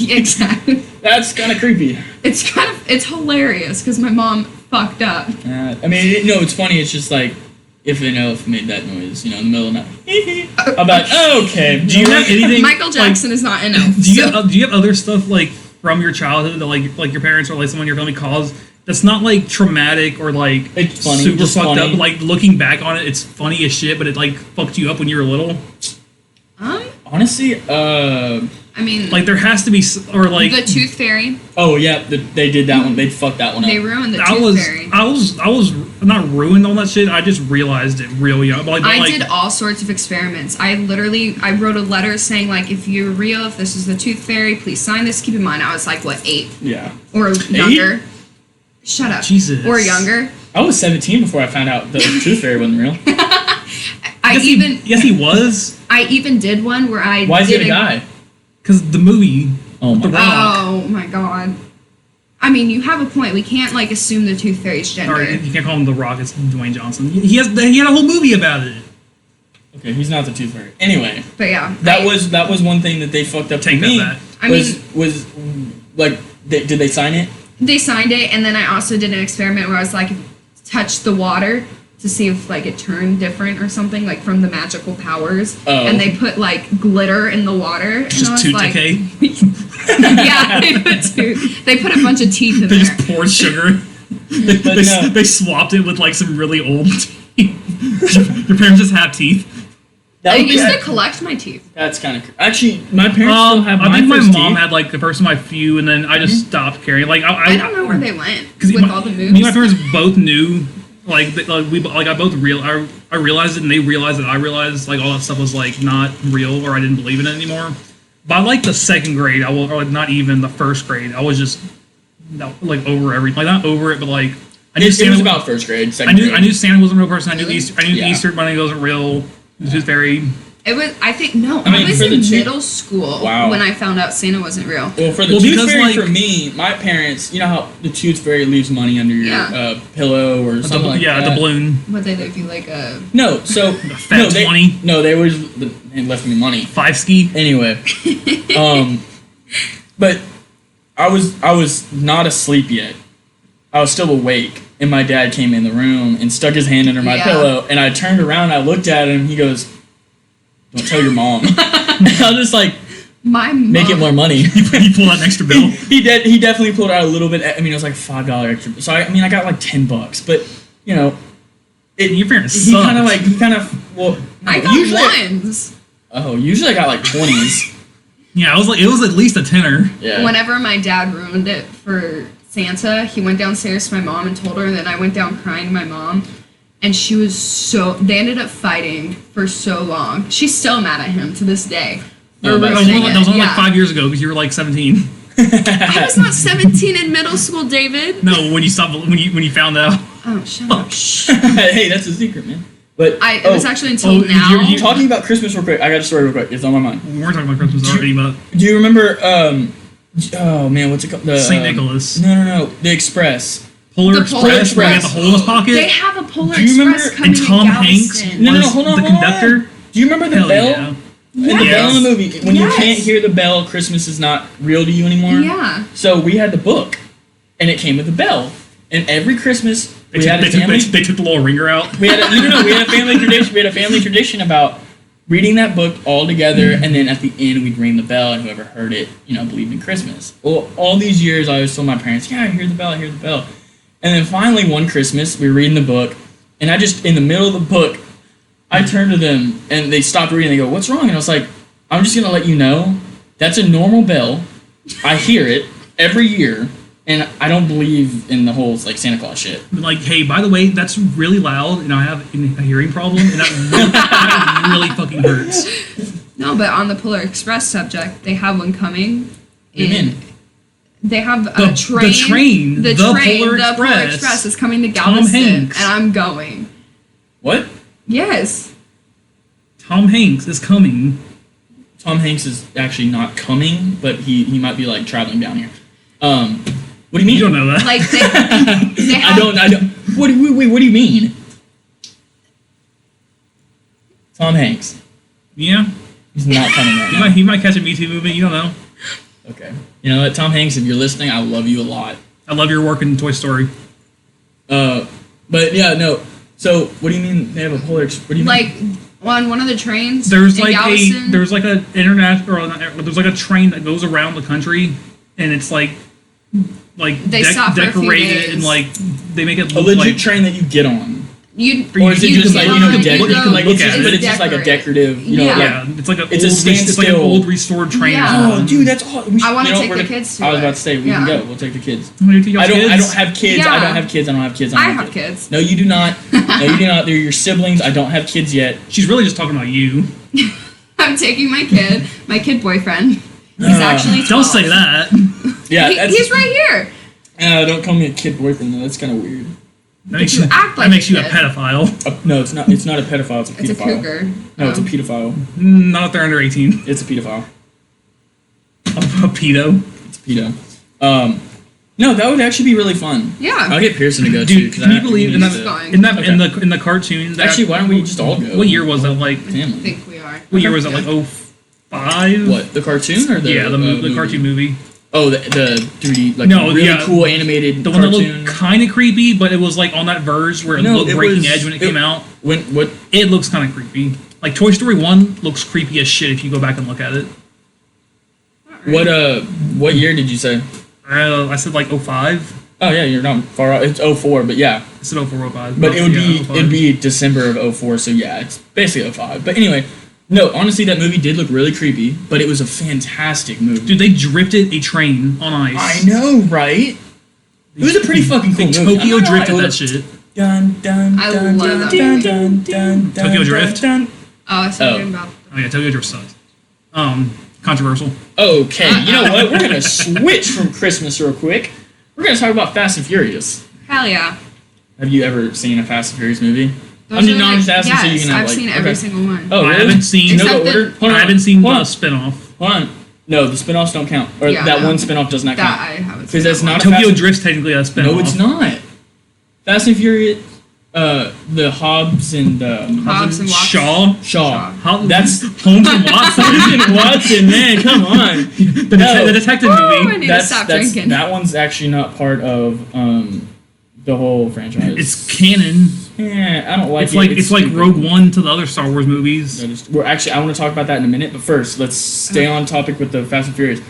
Exactly. That's kind of creepy. It's hilarious because my mom fucked up. I mean, it's funny. It's just like if an elf made that noise, in the middle of the night. I'm like, okay. Do you have anything? Michael Jackson is not an elf. Do you, so- do you have other stuff like from your childhood that like your parents or like someone in your family caused that's not like traumatic or like It's funny, super just fucked funny. up? But, like looking back on it, it's funny as shit, but it like fucked you up when you were little. Honestly, I mean, Like there has to be or like the Tooth Fairy. oh yeah, they did that one. They fucked that one up. They ruined the I Tooth was Fairy. I was not ruined on that shit. I just realized it real young. But I like, did all sorts of experiments. I wrote a letter saying like, if you're real, if this is the Tooth Fairy, please sign this. Keep in mind, I was like, what, 8 Yeah. or younger? Shut up. Jesus. Or younger. I was 17 before I found out the Tooth Fairy wasn't real. yes he was I even did one where I Why is he did a guy? because the movie. Oh my The god. Rock. Oh my god. I mean, you have a point. We can't like assume the Tooth Fairy's gender. Or you can't call him the Rock. It's Dwayne Johnson. He had a whole movie about it. Okay, he's not the Tooth Fairy. Anyway, But yeah, that was one thing that they fucked up Take for me. that back. I was like, did they sign it? they signed it, and then I also did an experiment where I was like, touch the water to see if like it turned different or something, like from the magical powers. Oh. And they put like glitter in the water, and I Just was tooth like, decay. yeah, they put a bunch of teeth in They there. just poured sugar. But no. They swapped it with like some really old teeth. Your parents just have teeth. That I would be- used to collect my teeth. That's kind of actually. My parents still have I think my first mom teeth. had like the first of my few, and then I just stopped carrying. Like I don't know where they went because with all the moves. Me and my parents both knew. Like I realized it, and they realized that I realized like all that stuff was like not real, or I didn't believe in it anymore. By like the second grade, or like not even the first grade, I was just like over everything. Like not over it, but like I knew It Santa was about first grade. Second grade. I knew Santa wasn't a real person. I knew Really? Easter. I knew Yeah. Easter Bunny wasn't real. The Tooth Fairy. It was. I think no. I mean, I was for in the two- middle school Wow. when I found out Santa wasn't real. Well, for the Well, Tooth because, Fairy, like- for me, my parents, you know how the Tooth Fairy leaves money under your Yeah. pillow or something like Yeah, that. the balloon. What they leave you like a? No, so fat no, they 20. no, they left me money. 5 ski. Anyway, but I was not asleep yet. I was still awake, and my dad came in the room and stuck his hand under my Yeah. pillow, and I turned around, I looked at him, he goes, "Don't tell your mom." I was just like, My mom. make it more money. You pull out an extra bill. He definitely pulled out a little bit. I mean, it was like $5 extra. So I mean, I got like $10, but Your parents he sucked. kind of well. I got usually, ones. Oh, usually I got like 20s. Yeah, it was at least a tenner. Yeah. Whenever my dad ruined it for Santa, he went downstairs to my mom and told her, and then I went down crying to my mom, and she was they ended up fighting for so long. She's still mad at him to this day We're that's- ruining That was only like Yeah. 5 years ago because you were like 17. I was not 17 in middle school, David. No, when you stopped, when you found out. Oh, shut up. Hey, that's a secret, man. But It was actually until Oh, now. you talking about Christmas real quick. I got a story real quick. It's on my mind. We weren't talking about Christmas already, but Do you remember? Oh man, what's it called? The St. Nicholas. No. The Express. Polar The Express, Polar where he had the Express. hole in his pocket. They have a Polar Do you Express remember- coming and Tom in Hanks Galveston. No, was hold on, the hold on. conductor. Do you remember the Hell bell? yeah. And the bell in the movie. When you Yes. can't hear the bell, Christmas is not real to you anymore. Yeah. So we had the book, and it came with a bell. And every Christmas They we had a took, family. they took the little ringer out. We had we had a family tradition. We had a family tradition about reading that book all together, and then at the end we'd ring the bell, and whoever heard it, believed in Christmas. Well, all these years I always told my parents, "Yeah, I hear the bell, I hear the bell." And then finally one Christmas we were reading the book, and I just in the middle of the book, I turned to them and they stopped reading. They go, "What's wrong?" And I was like, "I'm just gonna let you know that's a normal bell. I hear it every year." And I don't believe in the whole Santa Claus shit. Like, hey, by the way, that's really loud, and I have a hearing problem, and that really fucking hurts. No, but on the Polar Express subject, they have one coming. What do you mean? They have The a train. train, the Polar the Polar Express. Express is coming to Tom Galveston, Hanks. and I'm going. What? Yes. Tom Hanks is coming. Tom Hanks is actually not coming, but he might be traveling down here. What do you mean? You don't know that. Like they have, I don't. What do you mean? Tom Hanks. Yeah, He's not coming right now. he might catch a Me Too movement. You don't know. Okay. You know what, Tom Hanks, if you're listening, I love you a lot. I love your work in Toy Story. But yeah, no. So what do you mean they have a Polar Express? What do you mean? on one of the trains. There's in Galveston. there's like a there's like a train that goes around the country, and it's They stop for a few decorated and days. they make it a look legit like train that you get on. Or is it you just can like look- you you know, can look it's at just, it. but it's just like a decorative, Yeah. it's like It's a standstill. an old restored train. Yeah. Oh, dude, that's all. I wanna take the kids to I was it. about to say we Yeah. can go. We'll take the kids. I don't I don't have kids. I Yeah. don't have kids. I don't have kids. I have kids. No, you do not. No, you do not. They're your siblings. I don't have kids yet. She's really just talking about you. I'm taking my kid boyfriend. He's actually 12. Don't say that. Yeah, He's right here. Don't call me a kid boyfriend though. That's kind of weird. That makes you act like that makes a you a kid. pedophile. No, it's not. It's not a pedophile. It's a It's a pedophile. cougar. No, it's a Oh. pedophile. Not if they're under 18. It's a pedophile. A pedo. It's a pedo. No, that would actually be really fun. Yeah. I'll get Pearson to go too. Dude, 'cause can I you believe in need that to- going. in that Okay. in the cartoon? That, Actually, why don't we just all go? What year was that? Like I Family. think we are. what year was that? Like 05? What, the cartoon or the Yeah, the cartoon movie. Oh, the 3D No, really yeah. cool animated The one that cartoon. looked kind of creepy, but it was like on that verge where it No, looked it Breaking was- Edge when it came out. What? It looks kind of creepy. Like Toy Story 1 looks creepy as shit if you go back and look at it. What year did you say? I said like 05. Oh yeah, you're not far off. It's 04, but yeah. I said 04, 05. But it would Yeah, be 05. it'd be December of 04, so yeah, it's basically 05. But anyway, no, honestly that movie did look really creepy, but it was a fantastic movie. Dude, they drifted a train on ice. I know, right? It was a pretty fucking cool They movie. Tokyo I'm not drifted gonna that shit. Dun, dun, I dun, love dun, that dun, movie. dun, dun, dun, Tokyo dun, Drift? dun. Oh, I was thinking about. Oh yeah, Tokyo Drift sucks. Controversial. Okay, you know what? We're gonna switch from Christmas real quick. We're gonna talk about Fast and Furious. Hell yeah. Have you ever seen a Fast and Furious movie? Those I'm just are not like- just asking so you yes, can have I've seen okay. every single one. Oh, I really? haven't seen. You know Except the the- order? Hold on, I haven't seen the hold on. spinoff. Hold on. No, the spinoffs don't count. Or Yeah, that no. one spinoff does not That count. I haven't seen. Because that's that not one. a Fast Tokyo and- Drift's technically a spinoff. No, it's not. Fast and Furious, the Hobbs and Hobbs and Watson. Shaw. Shaw. That's That's Holmes and Watson. Watson, man. Come on. The detective Woo, I movie. need to stop drinking. That one's actually not part of the whole franchise. It's canon. I don't like It's it. like it's like stupid. Rogue One to the other Star Wars movies. We're actually. I want to talk about that in a minute, but first, let's stay on topic with the Fast and Furious.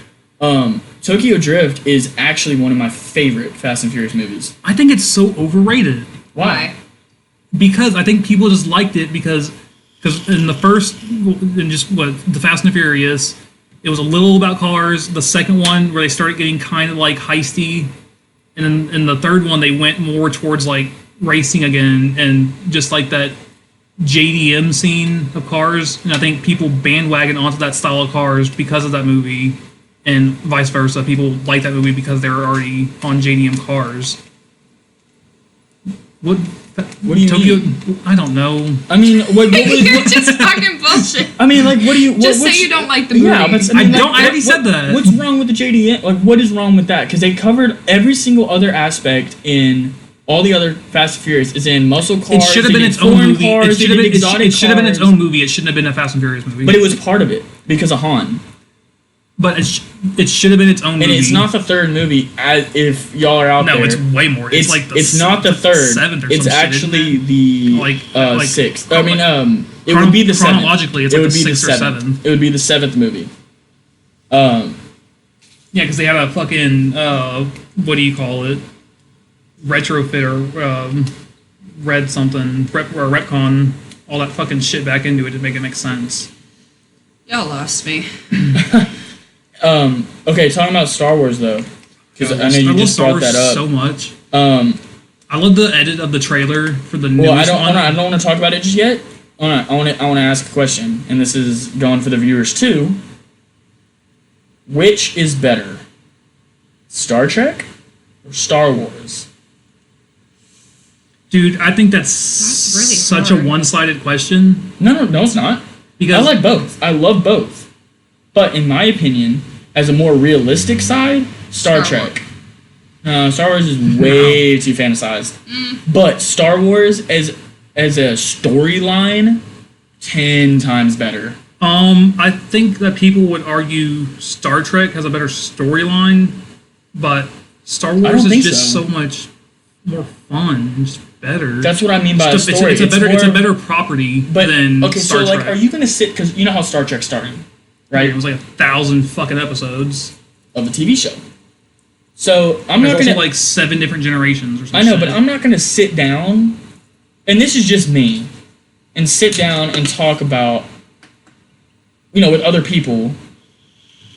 Tokyo Drift is actually one of my favorite Fast and Furious movies. I think it's so overrated Why? because I think people just liked it because in the first in just what the Fast and the Furious, it was a little about cars. The second one where they started getting kind of like heisty, and then in the third one they went more towards like racing again and just like that JDM scene of cars, and I think people bandwagon onto that style of cars because of that movie, and vice versa. People like that movie because they were already on JDM cars. What do you Tokyo? mean? I don't know. I mean, what You're just fucking bullshit. I mean, like, what do you? Just say you don't like the movie. Yeah, but I don't. I already said that. What's wrong with the JDM? Like, what is wrong with that? Because they covered every single other aspect in all the other Fast and Furious. Is in muscle cars. It should have been its own movie. It should have been its own movie. It shouldn't have been a Fast and Furious movie. But it was part of it because of Han. But it should have been its own movie. And it's not the third movie. If y'all are out there, no, it's way more. It's like it's not the third. Seventh or it's some actually shit, the sixth. I mean, it would be the seventh. Chronologically, it's like the sixth or seventh. It would be the seventh movie. Yeah, because they had a fucking what do you call it? Retrofit or red something or retcon all that fucking shit back into it to make it make sense. Y'all lost me. Okay, talking about Star Wars though, because I know you just brought that up so much. I love the edit of the trailer for the newest one. I don't want to talk about it just yet. I want to ask a question, and this is going for the viewers too. Which is better, Star Trek or Star Wars? Dude, I think that's really such hard. a one-sided question. No, it's not. Because I like both. I love both. But in my opinion, as a more realistic side, Star Trek. Star Wars is way too fantasized. But Star Wars as a storyline, 10 times better. I think that people would argue Star Trek has a better storyline, but Star Wars is just so much more fun and just better. That's what I mean by story. It's a better property than Star Trek. Are you gonna sit, because you know how Star Trek started, right? It was like 1,000 fucking episodes of a TV show. So I'm There's not gonna also like 7 different generations or something. I know, but I'm not gonna sit down, and this is just me, and sit down and talk about, with other people,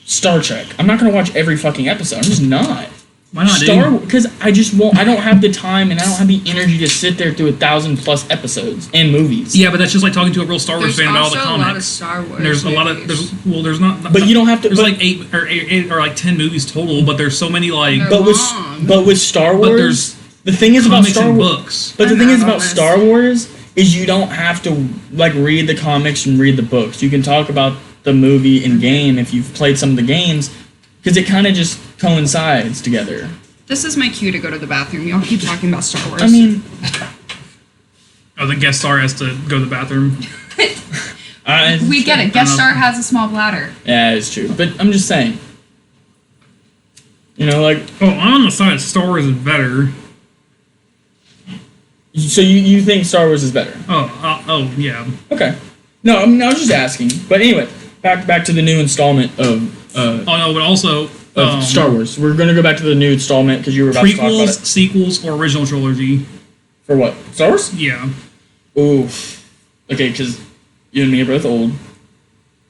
Star Trek. I'm not gonna watch every fucking episode. I'm just not. Why not? Because I just won't. I don't have the time and I don't have the energy to sit there through 1,000+ episodes and movies. Yeah, but that's just like talking to a real Star Wars fan about all the comics. There's also a lot of Star Wars. There's movies. there's not. But you don't have to. There's like 8 or like 10 movies total, but there's so many like. They're But with Star Wars, but there's the thing is about comics Star and Wars. books. But the thing is about Star Wars is you don't have to like read the comics and read the books. You can talk about the movie and game if you've played some of the games, because it kind of just coincides together. This is my cue to go to the bathroom. Y'all keep talking about Star Wars. I mean, the guest star has to go to the bathroom. we get it. Guest star has a small bladder. Yeah, it's true. But I'm just saying. Like. Oh, I'm on the side. Star Wars is better. So you think Star Wars is better? Oh yeah. Okay. No, I was just asking. But anyway, back to the new installment of. But also. Star Wars. We're going to go back to the new installment because you were about to talk about it. Prequels, sequels, or original trilogy. For what? Star Wars? Yeah. Ooh. Okay, because you and me are both old.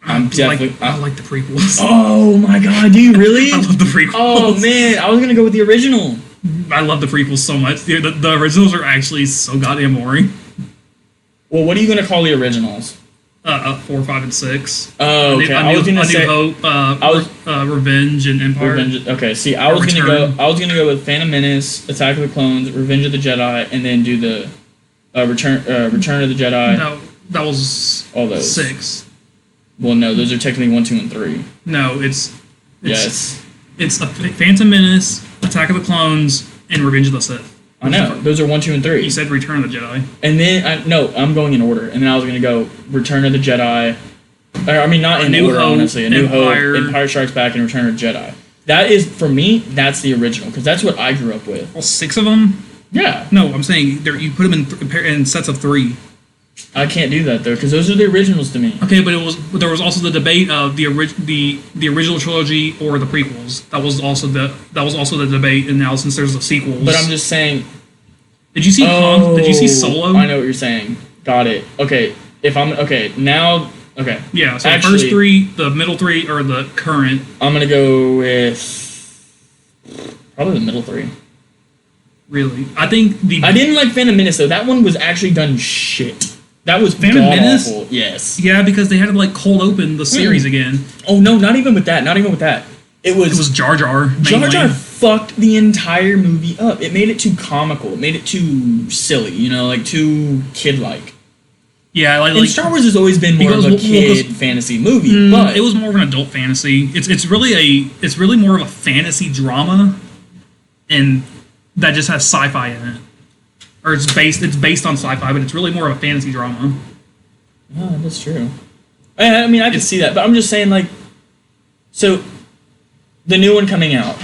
I like the prequels. Oh my god, do you really? I love the prequels. Oh man, I was going to go with the original. I love the prequels so much. The originals are actually so goddamn boring. Well, what are you going to call the originals? 4, 5, and 6. Oh, okay. I was gonna say Hope, Revenge, and Empire. Okay, see, I was gonna go with Phantom Menace, Attack of the Clones, Revenge of the Jedi, and then do the Return of the Jedi. No, that was all those 6. Well, no, those are technically 1, 2, and 3. No, it's yes. It's a Phantom Menace, Attack of the Clones, and Revenge of the Sith. I know. Those are 1, 2, and 3. You said Return of the Jedi. And then, I'm going in order. And then I was going to go Return of the Jedi. I mean, not in order, honestly. A New Hope, Empire Strikes Back, and Return of the Jedi. That is, for me, that's the original. Because that's what I grew up with. All 6 of them? Yeah. No, I'm saying you put them in sets of 3. I can't do that, though, because those are the originals to me. Okay, but there was also the debate of the original trilogy or the prequels. That was also the debate, and now since there's the sequels. But I'm just saying. Did you see Did you see Solo? I know what you're saying. Got it. Okay. Now. Okay. Yeah. So actually, the first 3, the middle 3, or the current. I'm gonna go with probably the middle 3. Really, I think I didn't like Phantom Menace though. That one was actually done shit. That was Phantom Menace? awful. Yes. Yeah, because they had to like cold open the series again. Oh no, not even with that. Not even with that. It was Jar Jar. Jar Jar fucked the entire movie up. It made it too comical. It made it too silly. You know, like too kid-like. Yeah, like And Star Wars has always been more of a kid fantasy movie, but it was more of an adult fantasy. It's really more of a fantasy drama, and that just has sci-fi in it. Or it's based on sci-fi, but it's really more of a fantasy drama. Oh, that's true. I mean, I can see that, but I'm just saying, like, so the new one coming out,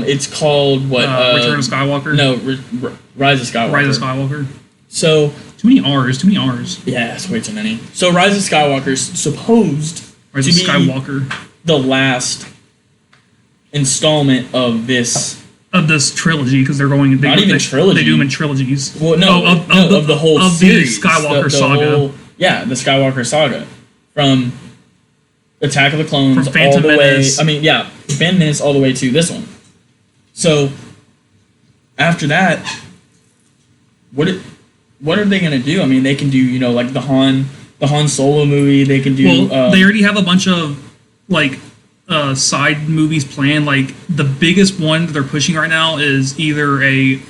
it's called what? Return of Skywalker. No, Rise of Skywalker. Rise of Skywalker. So too many R's. Yeah, it's way too many. So Rise of Skywalker's supposed Rise of Skywalker, the last installment of this trilogy, because they're going. Not even trilogy. They do them in trilogies. Well, no, of the whole series, the Skywalker saga. The Skywalker saga, from Attack of the Clones from Phantom all the Menace. way. I mean, yeah, Phantom Menace all the way to this one. So after that, what are they gonna do? I mean, they can do, you know, like the Han Solo movie. They can do. Well, they already have a bunch of like side movies planned. Like the biggest one that they're pushing right now is either a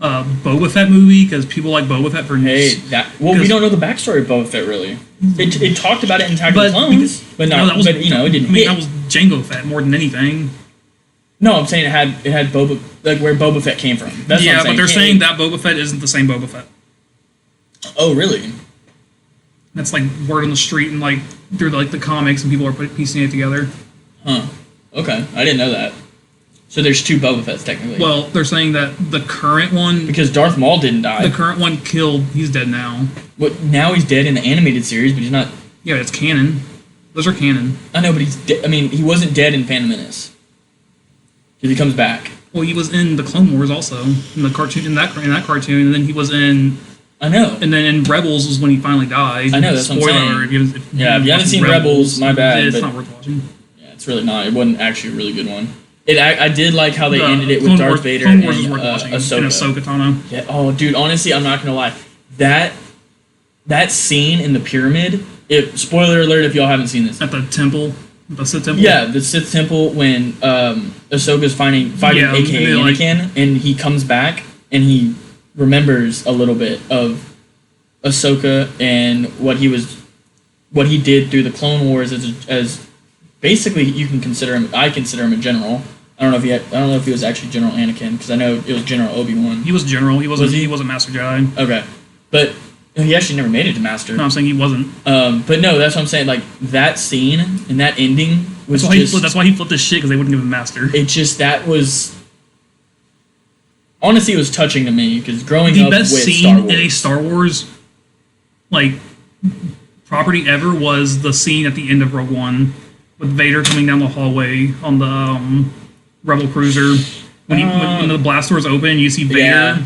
Boba Fett movie, because people like Boba Fett for we don't know the backstory of Boba Fett really. It talked about it in Attack of the Clones, but it didn't. That was Jango Fett more than anything. No, I'm saying it had Boba, like where Boba Fett came from. That's what I'm saying. But they're saying that Boba Fett isn't the same Boba Fett. Oh, really? That's like word on the street and like through like the comics, and people are piecing it together. Huh. Okay, I didn't know that. So there's two Boba Fetts technically. Well, they're saying that the current one, because Darth Maul didn't die. The current one killed. He's dead now. But now he's dead in the animated series, but he's not. Yeah, it's canon. Those are canon. I know, but he wasn't dead in Phantom Menace. Because he comes back. Well, he was in the Clone Wars also, in the cartoon, in that cartoon, and then he was in. I know. And then in Rebels was when he finally died. I know, that's what I'm saying. Spoiler. If you haven't seen Rebels, my bad. It's not worth watching. Yeah, it's really not. It wasn't actually a really good one. I did like how they ended it with Clone Darth Wars, Vader Clone and Wars is worth watching. Ahsoka. And Ahsoka Tano. Yeah. Oh, dude. Honestly, I'm not gonna lie. That scene in the pyramid. Spoiler alert if y'all haven't seen this. At the temple, the Sith temple. Yeah, the Sith temple when Ahsoka's fighting AKA Anakin, and he comes back and he remembers a little bit of Ahsoka and what he did through the Clone Wars as basically you can consider him. I consider him a general. I don't know if he was actually General Anakin, because I know it was General Obi-Wan. He was General. He wasn't. Was he? He wasn't Master Jedi. Okay, but he actually never made it to Master. No, I'm saying he wasn't. But no, that's what I'm saying. Like that scene and that ending was that's why he flipped his shit, because they wouldn't give him Master. It just honestly, it was touching to me, because growing up with the best scene Star Wars, in a Star Wars like property ever was the scene at the end of Rogue One with Vader coming down the hallway on the Rebel cruiser when the blast doors open, you see Vader. Yeah.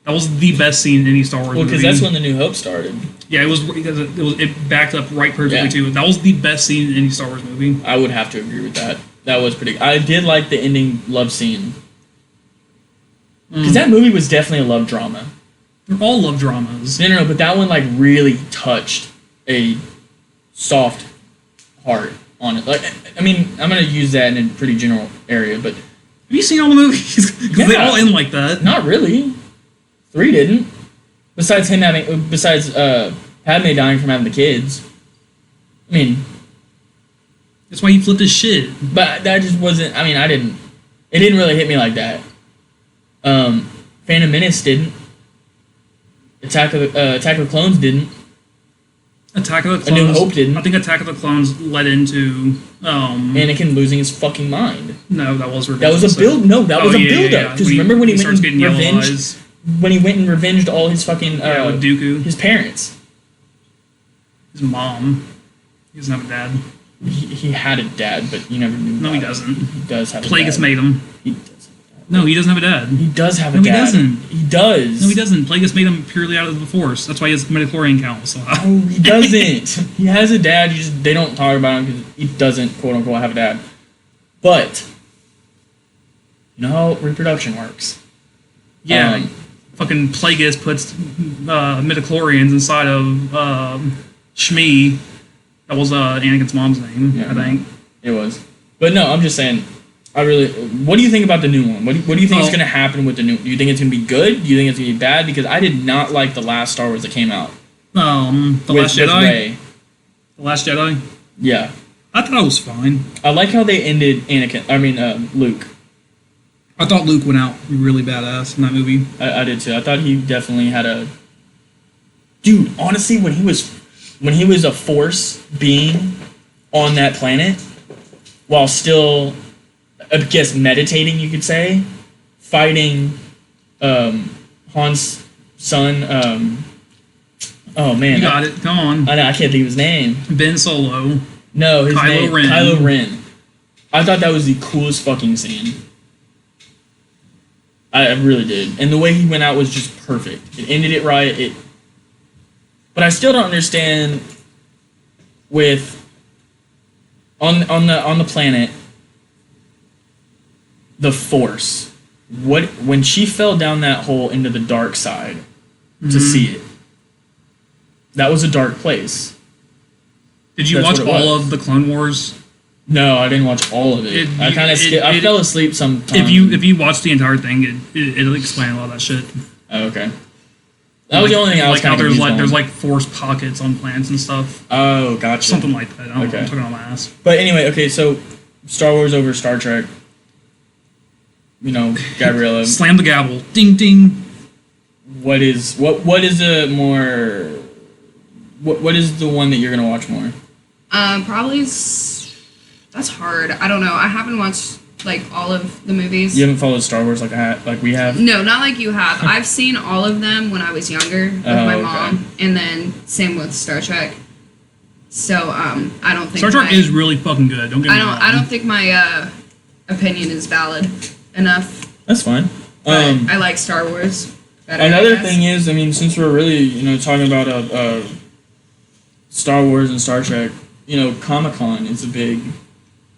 That was the best scene in any Star Wars movie. Well, because that's when the New Hope started. Yeah, it was because it backed up right perfectly too. That was the best scene in any Star Wars movie. I would have to agree with that. That was pretty. I did like the ending love scene, because that movie was definitely a love drama. They're all love dramas. No, but that one like really touched a soft heart on it. Like, I mean, I'm gonna use that in a pretty general area, but have you seen all the movies? Because they all end like that. Not really. 3 didn't. Besides Padme dying from having the kids. I mean, that's why he flipped his shit. But that just wasn't. I mean, it didn't really hit me like that. Phantom Menace didn't. Attack of the Clones didn't. Attack of the Clones. A New Hope didn't. I think Attack of the Clones led into Anakin losing his fucking mind. No, that was Revenge. That was a build. No, that was a build up. Because remember when he went and revenged? When he went and revenged all his fucking with Dooku, his parents, his mom. He doesn't have a dad. He had a dad, but you never knew. No, he doesn't. He does have. Plagueis a dad. made him. He does. No, he doesn't have a dad. He does have a dad. No, he doesn't. He does. No, he doesn't. Plagueis made him purely out of the Force. That's why his midichlorian count was so high. No, he doesn't. He has a dad. They don't talk about him because he doesn't, quote unquote, have a dad. But you know how reproduction works. Yeah. fucking Plagueis puts midichlorians inside of Shmi. That was Anakin's mom's name, Yeah, I think. It was. But no, I'm just saying. What do you think about the new one? What do you think is going to happen with the new? Do you think it's going to be good? Do you think it's going to be bad? Because I did not like the last Star Wars that came out. The Last Jedi. Rey. The Last Jedi. Yeah, I thought it was fine. I like how they ended Luke. I thought Luke went out really badass in that movie. I did too. I thought he definitely had a. Dude, honestly, when he was a Force being on that planet, while still, I guess, meditating, you could say, fighting Han's son. Oh man, You got it. Come on. I know, I can't think of his name. Ben Solo. No, his Kylo name. Ren. Kylo Ren. I thought that was the coolest fucking scene. I really did, and the way he went out was just perfect. It ended it right. But I still don't understand with on the planet the Force. When she fell down that hole into the dark side to see it. That was a dark place. Did you That's watch what it all was. of the Clone Wars? No, I didn't watch all of it. I kind of I fell asleep sometimes. If you watch the entire thing, it'll explain a lot of that shit. Oh, okay. That was the only thing I was kind of confused on. There's like force pockets on planets and stuff. Oh, gotcha. Something like that. I don't know. Okay. I'm talking on my ass. But anyway, okay, so Star Wars over Star Trek. You know, Gabriella. Slam the gavel. Ding ding. What is a more? What is the one that you're gonna watch more? Probably. That's hard. I don't know. I haven't watched like all of the movies. You haven't followed Star Wars like we have. No, not like you have. I've seen all of them when I was younger with my mom, and then same with Star Trek. So I don't think Star Trek is really fucking good. Don't get me wrong. I don't think my opinion is valid enough. That's fine. But I like Star Wars better. Another thing is, I mean, since we're really talking about Star Wars and Star Trek, Comic-Con is a big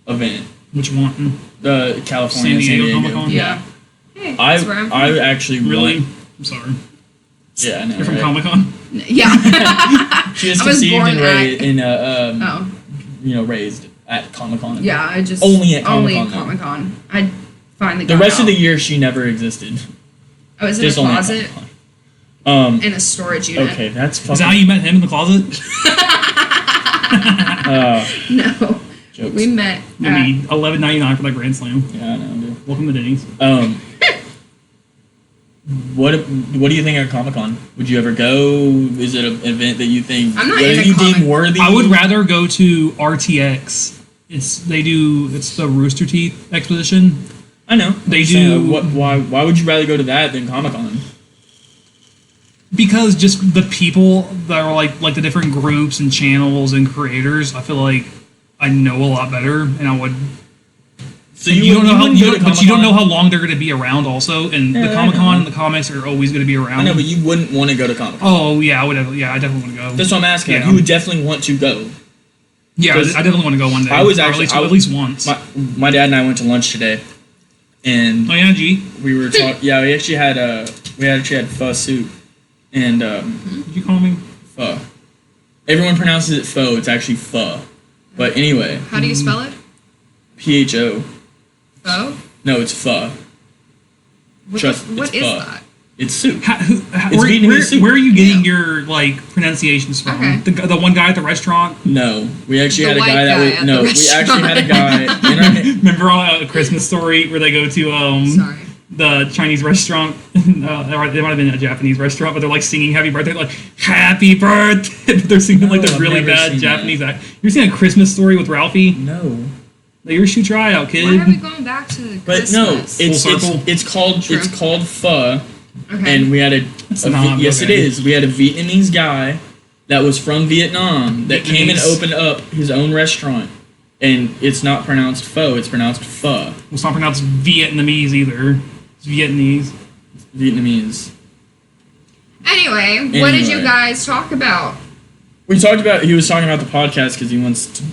event. Which one? The California, San Diego Comic-Con? Yeah. Hey, that's where I'm from. I actually Really? want- I'm sorry. Yeah, I know. You're from right? Comic-Con? Yeah. She was I was conceived born and raised at Comic-Con. Yeah, I just Only at only Comic-Con, though. Comic-Con. I finally The got rest out. of the year, she never existed. I was in a Just only at closet Comic-Con. in a storage unit. Okay, that's Is that how fucking. you met him in the closet? No, Jokes. we met. Maybe $11.99 for that Grand Slam. Yeah, I know, dude. Welcome to Denny's. What do you think of Comic-Con? Would you ever go? Is it an event that you think I'm not that into you deem comic- worthy? I would rather go to RTX. It's the Rooster Teeth exposition. I know. They I'm saying, do- Why would you rather go to that than Comic-Con? Because just the people that are like the different groups and channels and creators, I feel like I know a lot better, and I would. So You don't know how, wouldn't go to but you don't Comic-Con? know how long they're going to be around. Also, and Yeah, the I Comic-Con know. and the comics are always going to be around. I know, but you wouldn't want to go to Comic-Con. Oh yeah, I would. I definitely want to go. That's what I'm asking. Yeah. You would definitely want to go. Yeah, I Because definitely want to go one day. I was Or actually- at least once. My dad and I went to lunch today, and Oh yeah, G. we were talking. Yeah, we actually had pho soup, and Did you call me? pho. Everyone pronounces it pho. It's actually pho. But anyway, How do you spell it? PHO. Pho? No, it's pho. What, Trust- what it's is pho. that? It's soup. Where, Vietnamese soup. where are you getting Yeah. your pronunciations from? Okay. The one guy at the restaurant. No, we actually The had a white guy that guy was at no. the We actually had a guy in our. Remember on A Christmas Story where they go to Sorry. the Chinese restaurant? They might have been a Japanese restaurant, but they're like singing "Happy Birthday," like "Happy Birthday." They're singing like No, this I've really never bad seen Japanese act. You ever seen A Christmas Story with Ralphie? No, Like, you should try it out, kid. Why are we going back to but Christmas? no, Full circle. it's called pho, Okay. and we had yes it okay. is. We had a Vietnamese guy that was from Vietnam that came and Vietnamese. opened up his own restaurant, and it's not pronounced pho. It's pronounced pho. It's not pronounced Vietnamese either. It's Vietnamese. Vietnamese. Anyway, what did you Anyway. guys talk about? We talked about. He was talking about the podcast because he wants to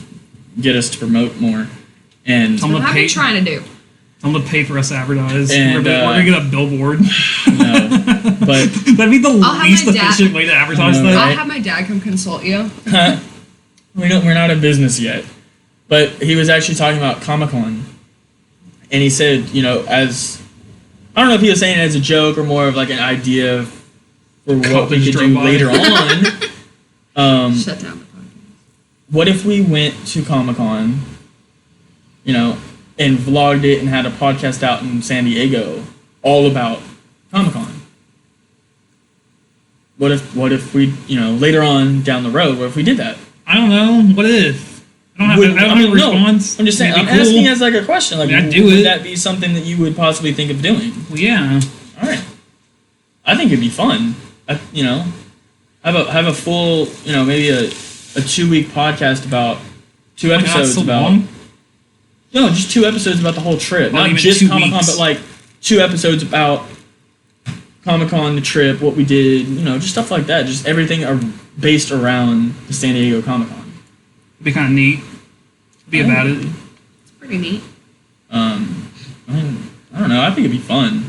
get us to promote more, and I'm What gonna have you pay. trying to do? I'm gonna pay for us to advertise. And, we're gonna get a billboard. No, but That'd be the I'll have least my dad- efficient way to advertise I know, that. right? I'll have my dad come consult you. we're not in business yet. But he was actually talking about Comic-Con, and he said, as I don't know if he was saying it as a joke or more of like an idea for what we could do later on. Shut down the podcast. What if we went to Comic-Con, and vlogged it and had a podcast out in San Diego all about Comic-Con? What if we, later on down the road, what if we did that? I don't know. What if? I don't have a response. I'm just saying, It'd I'm be cool. asking as like a question. Like, I'd do would it. that be something that you would possibly think of doing? Well, yeah. All right. I think it'd be fun. Have a full, maybe a 2-week podcast about 2 episodes so about. long? No, just 2 episodes about the whole trip. Not Not even just 2 Comic-Con, weeks. but like 2 episodes about Comic-Con, the trip, what we did, just stuff like that. Just everything based around the San Diego Comic-Con. It'd be kind of neat. Be about it. It's pretty neat. I don't know. I think it'd be fun.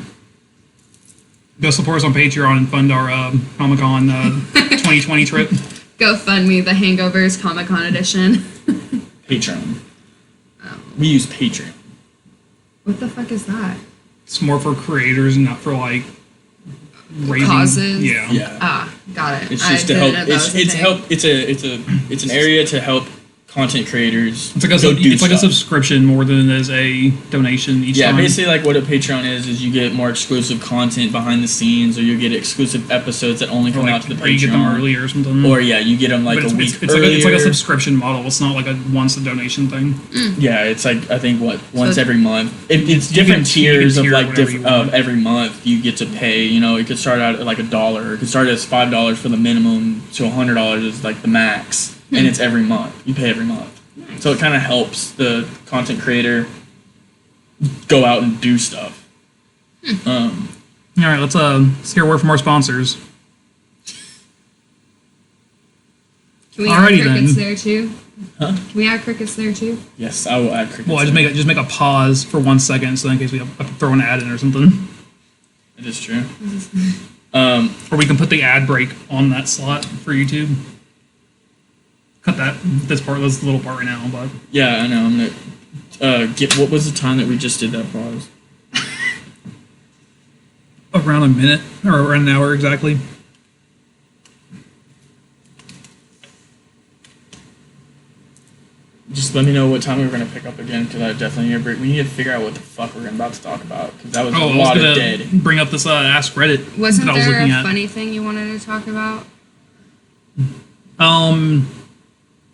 Go support us on Patreon and fund our Comic-Con 2020 trip. Go fund me the Hangovers Comic Con edition. Patreon. Oh. We use Patreon. What the fuck is that? It's more for creators and not for like raising Causes? Yeah. Yeah. Ah, got it. It's I just to didn't help. know that was a It's thing. help. It's an area to help content creators. It's like it's like a subscription more than it is a donation each time. Basically, like what a Patreon is you get more exclusive content behind the scenes, or you get exclusive episodes that only come out to the or you get them Patreon. early or something. Or you get them like But a week it's earlier. like a subscription model. It's not like a once a donation thing. Yeah, it's like I think once So- every month. It's You different can- you can tiers of tier like whatever you different want. every month you get to pay. It could start out at like $1, or it could start as $5 for the minimum to $100 is like the max, and it's every month. You pay every month, so it kind of helps the content creator go out and do stuff. All right, let's hear a word from our sponsors. Can we Alrighty add crickets then. there too? Huh? Can we add crickets there too? Yes, I will add crickets. Well, I just make a pause for 1 second, so in case we have to throw an ad in or something, It is true. or we can put the ad break on that slot for YouTube. Cut this little part right now, but Yeah, I know. I'm gonna get. What was the time that we just did that pause? around a minute or around an hour exactly. Just let me know what time we were gonna pick up again, because I definitely need a break. We need to figure out what the fuck we're about to talk about, because that was Oh, a I was lot of gonna dead. bring up this Ask Reddit Wasn't that I was there looking a at. funny thing you wanted to talk about? I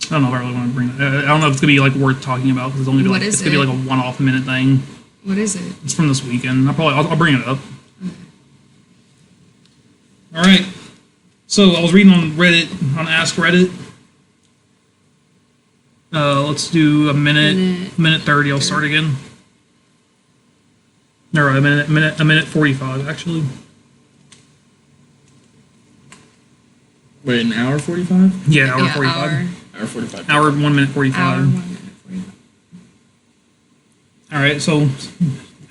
don't know if I really want to bring it. I don't know if it's gonna be like worth talking about because it's only What like, is it's gonna be it? like a one-off minute thing. What is it? It's from this weekend. I'll bring it up. All right. So I was reading on Reddit on Ask Reddit. Let's do a minute 30. I'll start again. All right, a minute 45 actually. Wait, an hour 45? Yeah, hour 45. Hour 45. Hour 1 minute 45. Hour 1 minute 45. All right, so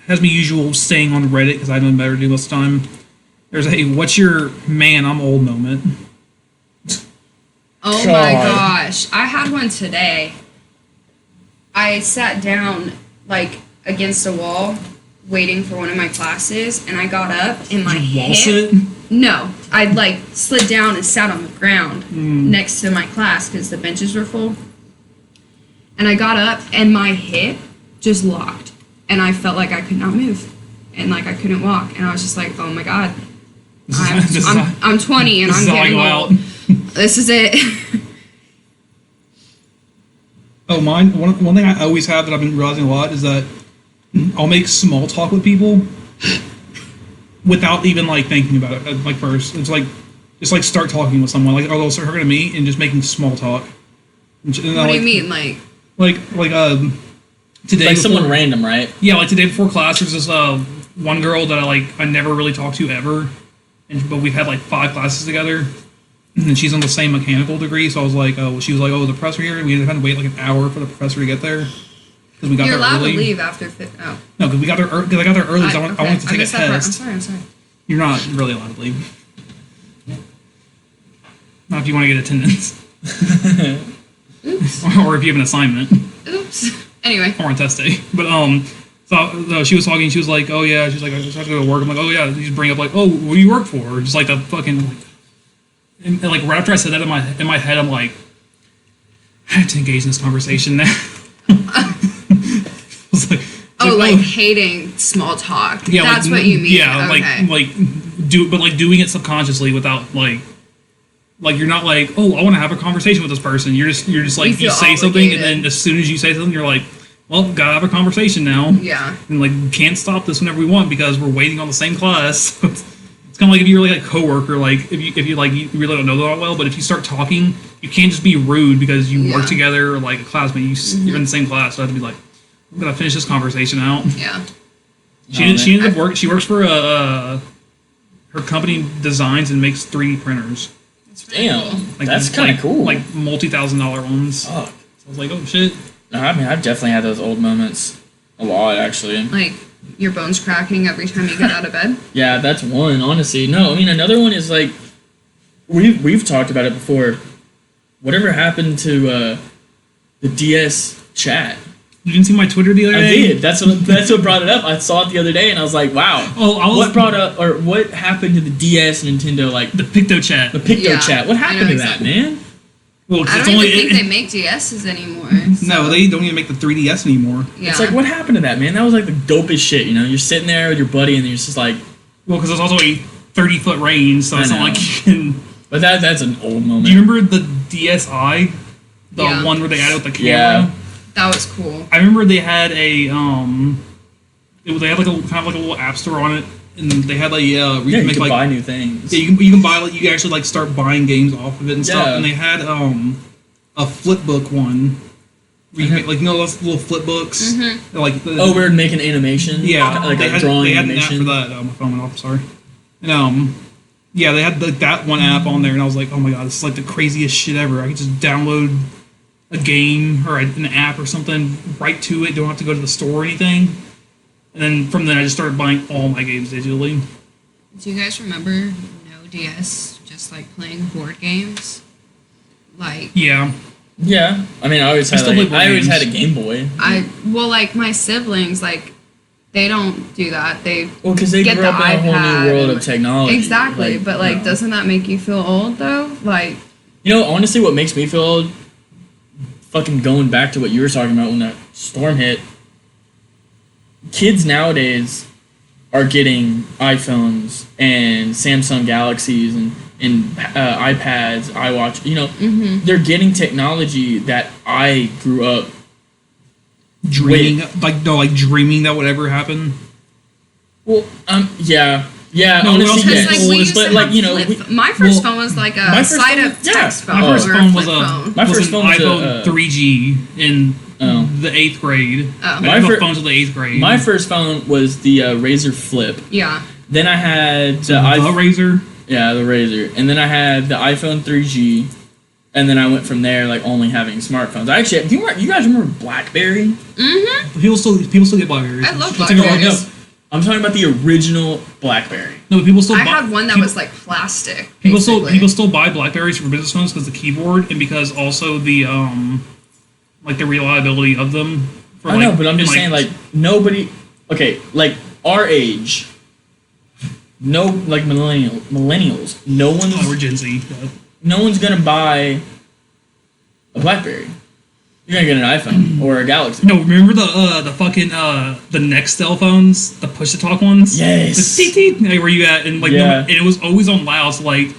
has me usual staying on Reddit because I know better to do most of the time. There's a "What's your man? I'm old" moment. Oh God. my gosh. I had one today. I sat down like against a wall waiting for one of my classes, and I got up and my Did you wall hip. sit? No, I like slid down and sat on the ground next to my class because the benches were full. And I got up and my hip just locked, and I felt like I could not move, and like I couldn't walk, and I was just like, oh my god, I'm 20 and this I'm is how I getting go old. out. This is it. Oh, mine. One thing I always have that I've been realizing a lot is that I'll make small talk with people without even like thinking about it. Like first, it's like just like start talking with someone. Like they'll start talking to me and just making small talk. And What do you mean, like? Like today. Like someone before- random, right? Yeah, like today before class, there's this one girl that I never really talked to ever, but we've had like 5 classes together, and she's on the same mechanical degree. So I was like, she was like, oh, the professor here. We had to wait like an hour for the professor to get there, because we got You're there allowed early. to leave after. No, because we got there. Because I got there early. So I okay. wanted to I take a missed that part. test. I'm sorry. You're not really allowed to leave. Not if you want to get attendance. Oops. Or if you have an assignment. Oops. Anyway. Or on test day. But so she was talking. She was like, "Oh yeah," she's like, "I just have to go to work." I'm like, "Oh yeah." You just bring up like, "Oh, what do you work for?" Just like the fucking like, and like right after I said that in my head, I'm like, I have to engage in this conversation now. I was like, hating small talk. yeah, That's like, what you mean. Yeah, Okay. doing it subconsciously without like you're not like, oh, I want to have a conversation with this person. You're just like you say something, and then as soon as you say something, you're like, well, gotta have a conversation now. Yeah. And like can't stop this whenever we want because we're waiting on the same class. It's kind of like if you're like a coworker, like if you like you really don't know that well, but if you start talking, you can't just be rude because you work together or like a classmate. You're in the same class, so I have to be like, I'm gonna finish this conversation out. Yeah. She ended up working. She works for her company designs and makes 3D printers. Damn, that's kind of cool. Like multi-$1,000 ones. Fuck. So I was like, oh shit. No, I mean, I've definitely had those old moments. A lot, actually. Like your bones cracking every time you get out of bed. Yeah, that's one, honestly. No, I mean, another one is like, we've talked about it before. Whatever happened to the DS chat? You didn't see my Twitter the other day? I did. That's what brought it up. I saw it the other day, and I was like, wow. Oh, what happened to the DS Nintendo, like the Picto chat? The Picto chat. What happened to that, man? Well, I don't even think they make DSs anymore. So. No, they don't even make the 3DS anymore. Yeah. It's like, what happened to that, man? That was like the dopest shit, you know? You're sitting there with your buddy, and you're just like... Well, because it's also a 30-foot range, so it's not like you can... But that's an old moment. Do you remember the DSi? The one where they added with the camera? Yeah. That was cool. I remember they had a... they had like a kind of like a little app store on it, and they had like where you make could like buy new things. Yeah, you can buy like you can actually like start buying games off of it and stuff. Yeah. And they had a flip book one where you can make, like, you know, those little flip books. Mm-hmm. Like we're making animation. Yeah, like they a had, drawing they had animation. an app for that. My phone went off. Sorry. And yeah, they had like that one app on there, and I was like, oh my god, this is like the craziest shit ever. I could just download a game or an app or something right to it. Don't have to go to the store or anything. And then from then, I just started buying all my games digitally. Do you guys remember no DS, just like playing board games? Like Yeah. Yeah, I mean, I always had a Game Boy. Like my siblings, like they don't do that. Because they get grew up the in a whole iPad new world and, of technology. Exactly, but like, no. doesn't that make you feel old though? Like, you know, honestly, what makes me feel old, fucking going back to what you were talking about when that storm hit, kids nowadays are getting iPhones and Samsung Galaxies and iPads, iWatch. You know, they're getting technology that I grew up Dreaming, dreaming that would ever happen. Well, yeah. No, honestly, because yes. like we used But to like, have you know, my first phone was like a side up text phone. My first or phone a was flip phone. My first an phone was iPhone 3G in the 8th grade. Oh. I didn't have phones in the 8th grade. My first phone was the Razr Flip. Yeah. Then I had the Razr. Yeah, the Razr, and then I had the iPhone 3G, and then I went from there, like only having smartphones. Actually, you guys remember BlackBerry? Mm-hmm. People still get BlackBerries. I love Let's take a look. BlackBerries. No, I'm talking about the original BlackBerry. No, but people still. I had one that was like plastic. People basically. still buy BlackBerries for business phones because the keyboard and because also the like the reliability of them. For, I know, but I'm just saying, like, nobody. Okay, like our age. No, like millennials. No one's. Oh, we're Gen Z. No one's gonna buy a BlackBerry. You're gonna get an iPhone or a Galaxy. No, remember the fucking the Nextel phones, the push to talk ones. Yes. The teet, like, where you at? And like, Yeah. and it was always on loud. So like,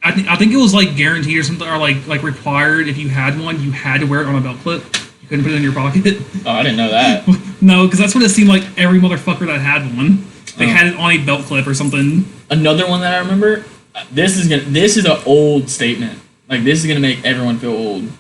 I think it was like guaranteed or something, or like required. If you had one, you had to wear it on a belt clip. You couldn't put it in your pocket. Oh, I didn't know that. No, because that's what it seemed like. Every motherfucker that had one, they had it on a belt clip or something. Another one that I remember. This is an old statement. Like, this is gonna make everyone feel old.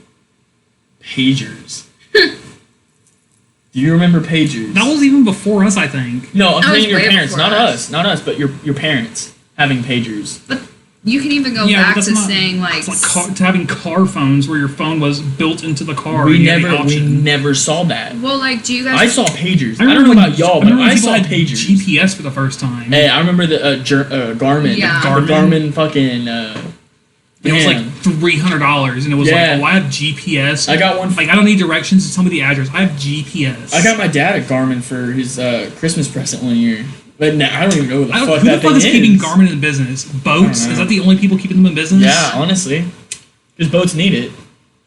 Pagers. Do you remember pagers? That was even before us, I think. No, I'm saying your way parents, before not us. us, but your parents having pagers. But You can even go Yeah, back but to that's not- saying It's to having car phones where your phone was built into the car. We and you had the never option. saw that. well, like, do you guys? I saw pagers. I remember don't know when- about y'all, but remember when I people saw had pagers. GPS for the first time. Hey, I remember the Garmin. Yeah. The Garmin fucking. It was like man. $300, and it was Yeah. like, oh, I have GPS. I got one. Like, I don't need directions. Just tell me the address. I have GPS. I got my dad a Garmin for his Christmas present one year, but now I don't even know who the fuck who that the fuck thing is keeping Garmin in business? Boats? know. Is that the only people keeping them in business? Yeah, honestly, because boats need it,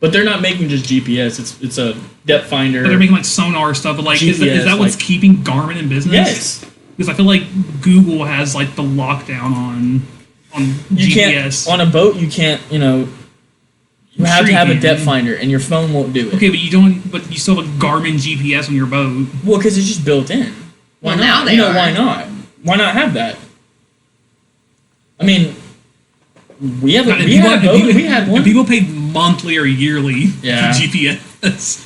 but they're not making just GPS. It's a depth finder. But they're making like sonar stuff. But like, is GPS, that what's like- keeping Garmin in business? Yes, Because I feel like Google has like the lockdown on you GPS. can't on a boat. You can't. You have to have a depth finder, and your phone won't do it. Okay, but you don't. But you still have a Garmin GPS on your boat. Well, because it's just built in. Why Well, not? now they are. Why not? Why not have that? I mean, we have a If we people- had a if boat. people- We had one. If people paid monthly or yearly Yeah. for GPS,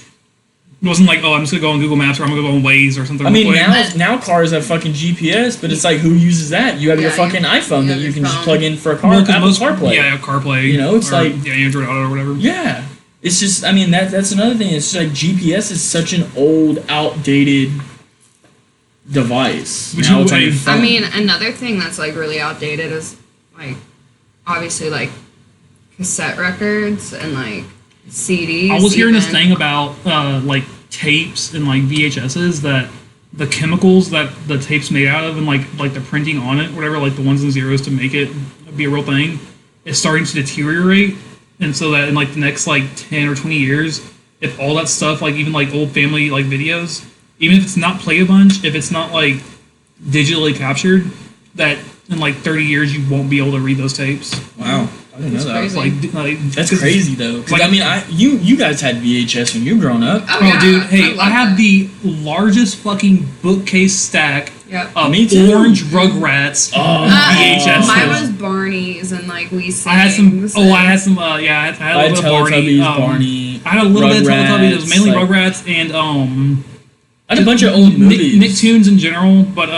it wasn't like, oh, I'm just gonna go on Google Maps or I'm gonna go on Waze or something. I mean, real quick. now cars have fucking GPS, but it's like, who uses that? You have your Yeah, fucking iPhone you that have you your can just phone. plug in for a Well, car, 'cause Apple most- CarPlay. Yeah, CarPlay. You know, it's or, like- yeah, Android Auto or whatever. Yeah. It's just, I mean, that's another thing. It's just like GPS is such an old, outdated device. Would Now you- it's on your I- phone. I mean, another thing that's like really outdated is like obviously like cassette records and like CDs. I was hearing this even. thing about like tapes and like VHSs that the chemicals that the tape's made out of and like the printing on it, whatever, like the ones and zeros to make it be a real thing, is starting to deteriorate. And so that in like the next like 10 or 20 years, if all that stuff, like even like old family like videos, even if it's not played a bunch, if it's not like digitally captured, that in like 30 years you won't be able to read those tapes. wow. I didn't know That's that. crazy. Like That's crazy, though. 'Cause, Like- I mean, you guys had VHS when you were growing up. Oh, Oh, yeah, dude, hey, love I have that. the largest fucking bookcase stack Yep. of Me too. orange Rugrats Oh. VHS. Mine was Barney's and like we I had some. Sings Oh, I and- had some. Yeah, I had I a had little bit of Barney. Teletubbies, Barney. I had a little bit of Teletubbies. It was mainly like- Rugrats and I had a bunch of old movies. Nicktoons in general. But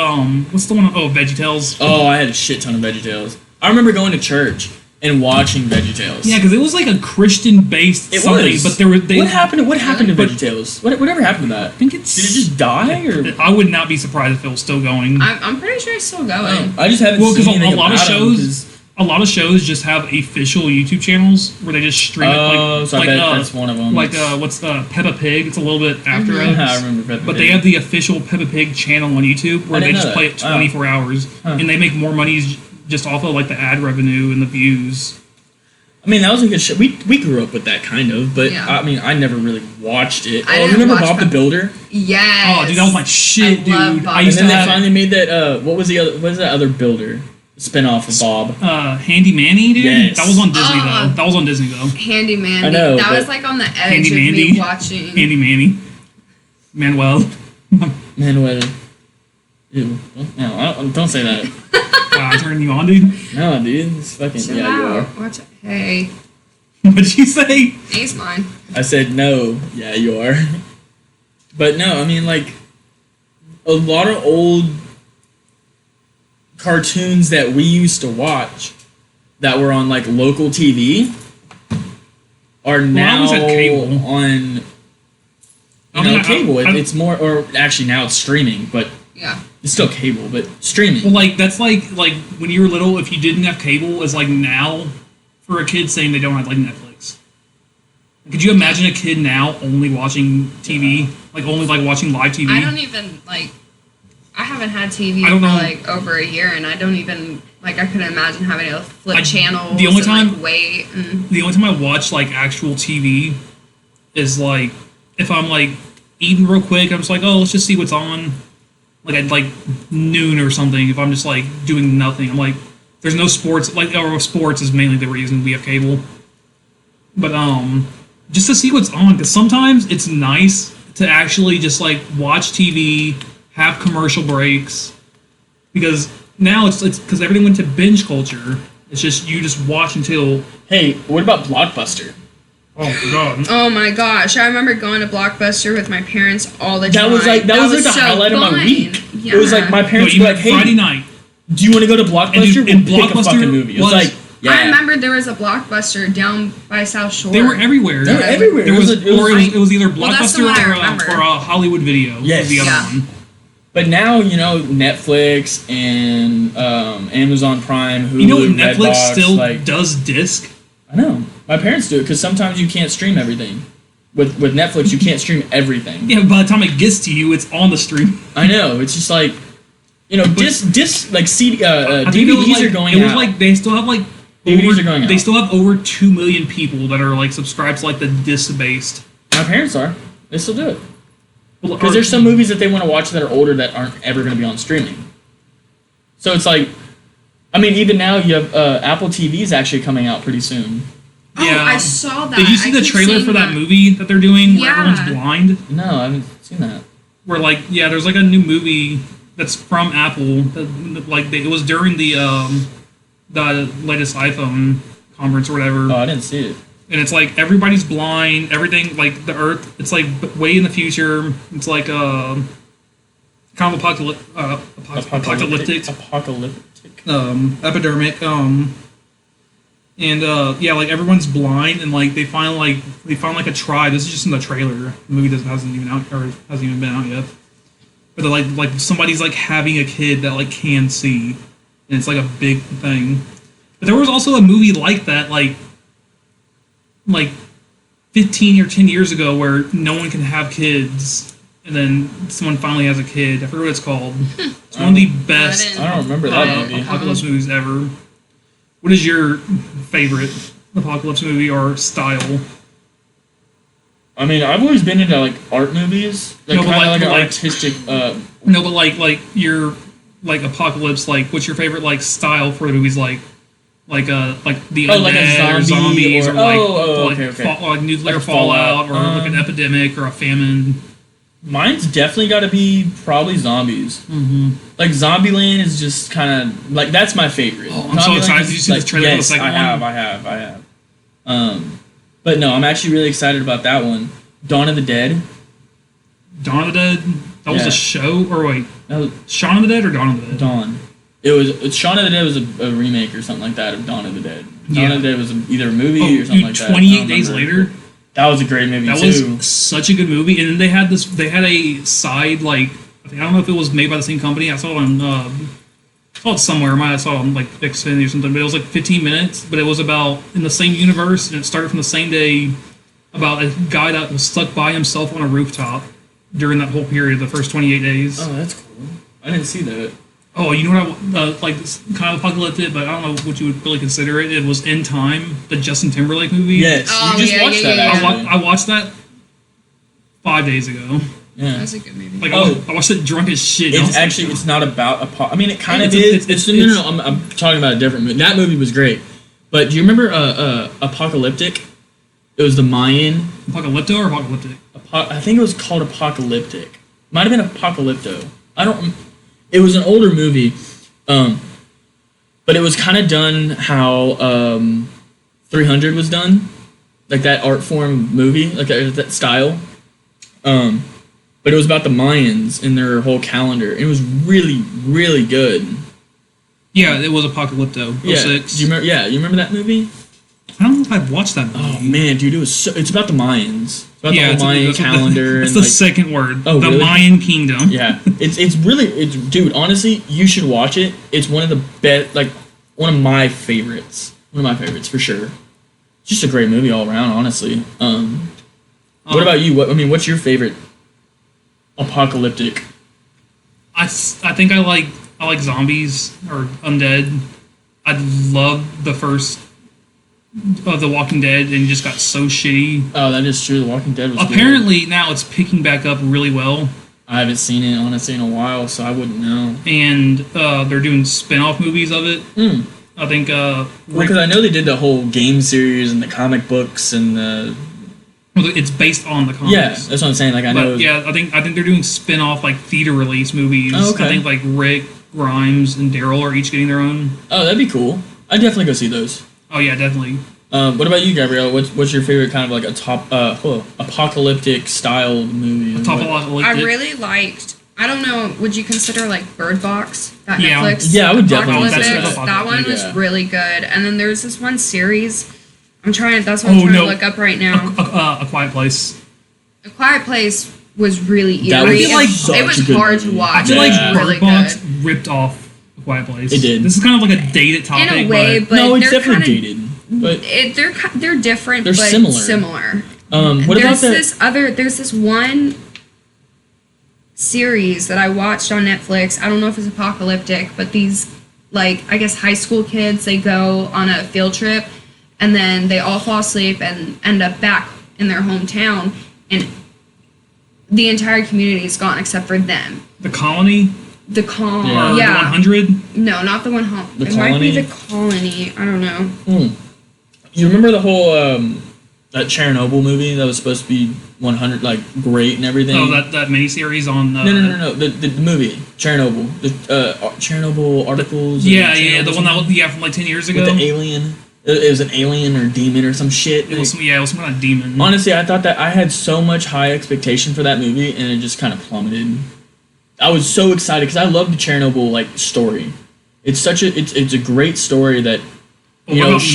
what's the one? Oh, VeggieTales. Oh, I had a shit ton of VeggieTales. I remember going to church and watching VeggieTales. Yeah, because it was like a Christian-based It something. was. But there were they. What happened? What happened to But- VeggieTales? Whatever happened to that? I think it's. Did it just die, or I would not be surprised if it was still going. I'm pretty sure it's still going. I just haven't Well, because seen anything a lot of about 'em, shows, 'cause- a lot of shows just have official YouTube channels where they just stream it. Oh, Like, so I bet that's one of them. Like what's Peppa Pig? It's a little bit after Mhm. us. I remember Peppa But Pig. they have the official Peppa Pig channel on YouTube where I they didn't just know play that. it 24 hours, Huh. and they make more money just off of like the ad revenue and the views. I mean, that was a good show. We grew up with that kind of, but Yeah. I mean, I never really watched it. I Oh, didn't remember watch Bob the Peppa- Builder? Yes. Oh, dude, that was my shit, I love dude. Bob. I And used then to they have finally made that. What was that other builder spinoff of Bob? Handy Manny, dude. Yes. That was on Disney Oh. though. That was on Disney though. Handy Mandy. I know, that but- was like on the edge Handy of Mandy. me watching. Handy Manny, Manuel. Manuel. Ew. No, don't say that. Wow, I turned you on, dude. No, dude. It's fucking. Chill Yeah, you out. are. Watch it. Hey, What'd you say? he's mine. I said no. Yeah, you are. But no, I mean, like, a lot of old cartoons that we used to watch that were on like local TV are now always had cable. on. I mean, cable. I- It's more, or actually now it's streaming, but Yeah. it's still cable, but streaming. Well, like that's like when you were little, if you didn't have cable, is like now for a kid saying they don't have like Netflix. Could you imagine a kid now only watching TV, like only like watching live TV? I don't even like. I haven't had TV I for don't know. like over a year, and I don't even like. I couldn't imagine having to flip channels. the only and, time- like, wait. And, The only time I watch like actual TV is like if I'm like eating real quick. I'm just like, oh, let's just see what's on. Like at like noon or something. If I'm just like doing nothing, I'm like, there's no sports. Like or sports is mainly the reason we have cable. But just to see what's on, because sometimes it's nice to actually just like watch TV, have commercial breaks, because now it's because everything went to binge culture. It's just you just watch until. Hey, what about Blockbuster? Oh my god. oh my gosh! I remember going to Blockbuster with my parents all the That time. was like the so highlight of my fun. week. Yeah. It was like my No, parents you were like, meant "Hey, Friday night. do you want to go to Blockbuster? And We'll pick a Blockbuster fucking movie." It was was- like, Yeah. I remember there was a Blockbuster down by South Shore. They were everywhere. They were everywhere. There was, it was either Well, that's the Blockbuster one I or remember. a Hollywood Video. Yes. Was the other Yeah. one. But now, Netflix and Amazon Prime, Hulu, You know what Netflix Redbox, still does disc? I know. My parents do it because sometimes you can't stream everything. With Netflix, you can't stream everything. Yeah, by the time it gets to you, it's on the stream. I know. It's just like, disc like CD, I think it was DVDs are going out. It was like they still have like DVDs are going out. They still have over 2 million people that are like subscribed to like the disc based. My parents are. They still do it. Because Because there's some movies that they want to watch that are older that aren't ever going to be on streaming. So it's like, I mean, even now you have Apple TV's actually coming out pretty soon. Oh, I saw that. Did you see the keep trailer seeing for that movie that they're doing where Yeah. everyone's blind? No, I haven't seen that. Where there's like a new movie that's from Apple. It was during the latest iPhone conference or whatever. Oh, I didn't see it. And it's like everybody's blind, everything like the Earth. It's like way in the future. It's like kind of apocalyptic epidemic. Like everyone's blind and like they find like a tribe. This is just in the trailer. The movie hasn't even been out yet. But they're like somebody's like having a kid that like can see, and it's like a big thing. But there was also a movie like that like 15 or 10 years ago where no one can have kids, and then someone finally has a kid. I forget what it's called. It's one of the best I don't remember that movie. apocalypse movies ever. What is your favorite apocalypse movie or style? I mean, I've always been into like art movies, like No, but kind of like an like- artistic. No, but like your like apocalypse. Like, what's your favorite like style for the movies? Like the undead like a or zombie zombies or- or like okay. like nuclear Like fallout Fallout. or like an epidemic or a famine. Mine's definitely got to be probably zombies. Mm-hmm. Like Zombieland is just kind of like that's my favorite. Oh, I'm so Zombieland excited. is, Did you see the trailer for the yes, second I have, one? I have. But no, I'm actually really excited about that one. Dawn of the Dead. Dawn of the Dead. That was Yeah. a show, or wait, That was Shaun of the Dead or Dawn of the Dead? Dawn. Shaun of the Dead was a remake or something like that of Dawn of the Dead. Dawn Yeah. of the Dead was either a movie or something like that. I 28 don't Days remember. Later. That was a great movie That too. was such a good movie, and then they had a side like I don't know if it was made by the same company. I saw it on saw it somewhere. I saw it on like Xfinity or something, but it was like 15 minutes. But it was about in the same universe, and it started from the same day about a guy that was stuck by himself on a rooftop during that whole period, the first 28 days. Oh, that's cool. I didn't see that. Oh, you know what? Like this kind of apocalyptic, but I don't know what you would really consider it. It was In Time, the Justin Timberlake movie. Yes, Oh, you just yeah, watched yeah, that. yeah, yeah. Actually. I watched that 5 days ago. Yeah. That's a good movie. Like Oh. I watched it drunk as shit. and I It's was like, actually it's not about I mean, it kind of It's- is. it's- No. I'm talking about a different movie. That movie was great, but do you remember Apocalyptic? It was the Mayan. Apocalypto or apocalyptic? I think it was called Apocalyptic. Might have been Apocalypto. I don't. It was an older movie, but it was kind of done how 300 was done, like that art form movie, like that style. But it was about the Mayans and their whole calendar. It was really, really good. Yeah, it was Apocalypto. Yeah. 06. Do you remember? Yeah, you remember that movie? I don't know if I've watched that movie. Oh man, dude, it's about the Mayans. It's about the it's whole Mayan calendar. That's and the like, second word. Oh, the really? Mayan Kingdom. yeah, it's really dude. Honestly, you should watch it. It's one of the best, like one of my favorites. One of my favorites for sure. It's just a great movie all around. Honestly. What about you? What's your favorite apocalyptic? I think I like zombies or undead. I loved the first of The Walking Dead and just got so shitty. Oh, that is true. The Walking Dead was good. Apparently now it's picking back up really well, I haven't seen it honestly in a while, so I wouldn't know. and they're doing spin-off movies of it. I think Well, because I know they did the whole game series and the comic books and the it's based on the comics. yeah, that's what I'm saying. Like I know. But yeah, I think they're doing spin-off like theater release movies. Oh, okay. I think like Rick, Grimes, and Daryl are each getting their own. Oh, that'd be cool. I'd definitely go see those. Oh yeah, definitely. What about you, Gabrielle? What's your favorite kind of like a apocalyptic style movie? Top What- of I really liked I don't know. Would you consider like Bird Box? That Yeah. Netflix? Yeah, I would definitely Apocalyptic? consider That one was Yeah. really good. And then there's this one series. That's what I'm trying to look up right now. A Quiet Place. A Quiet Place was really eerie. That was like such it a was good hard to movie. watch. I feel It like was really Bird Box good. ripped off A Quiet Place. It did. This is kind of like a dated topic. In a way, but no, it's they're definitely kinda, dated. But they're different, They're but similar. What about There's this one series that I watched on Netflix. I don't know if it's apocalyptic, but these, like, I guess high school kids, they go on a field trip and then they all fall asleep and end up back in their hometown, and the entire community is gone except for them. The Colony? The Colony. Yeah. Or Yeah. The 100? No, not the one home. The It might be Colony? the Colony. I don't know. You remember the whole that Chernobyl movie that was supposed to be 100 like great and everything? Oh, that miniseries on... No. The movie Chernobyl. The Chernobyl articles. Yeah, Chernobyl the one that was from like 10 years ago. with the alien. It was an alien or demon or some shit. It was some kind of demon. Honestly, I thought that I had so much high expectation for that movie, and it just kind of plummeted. I was so excited because I love the Chernobyl like story. It's a great story that What about it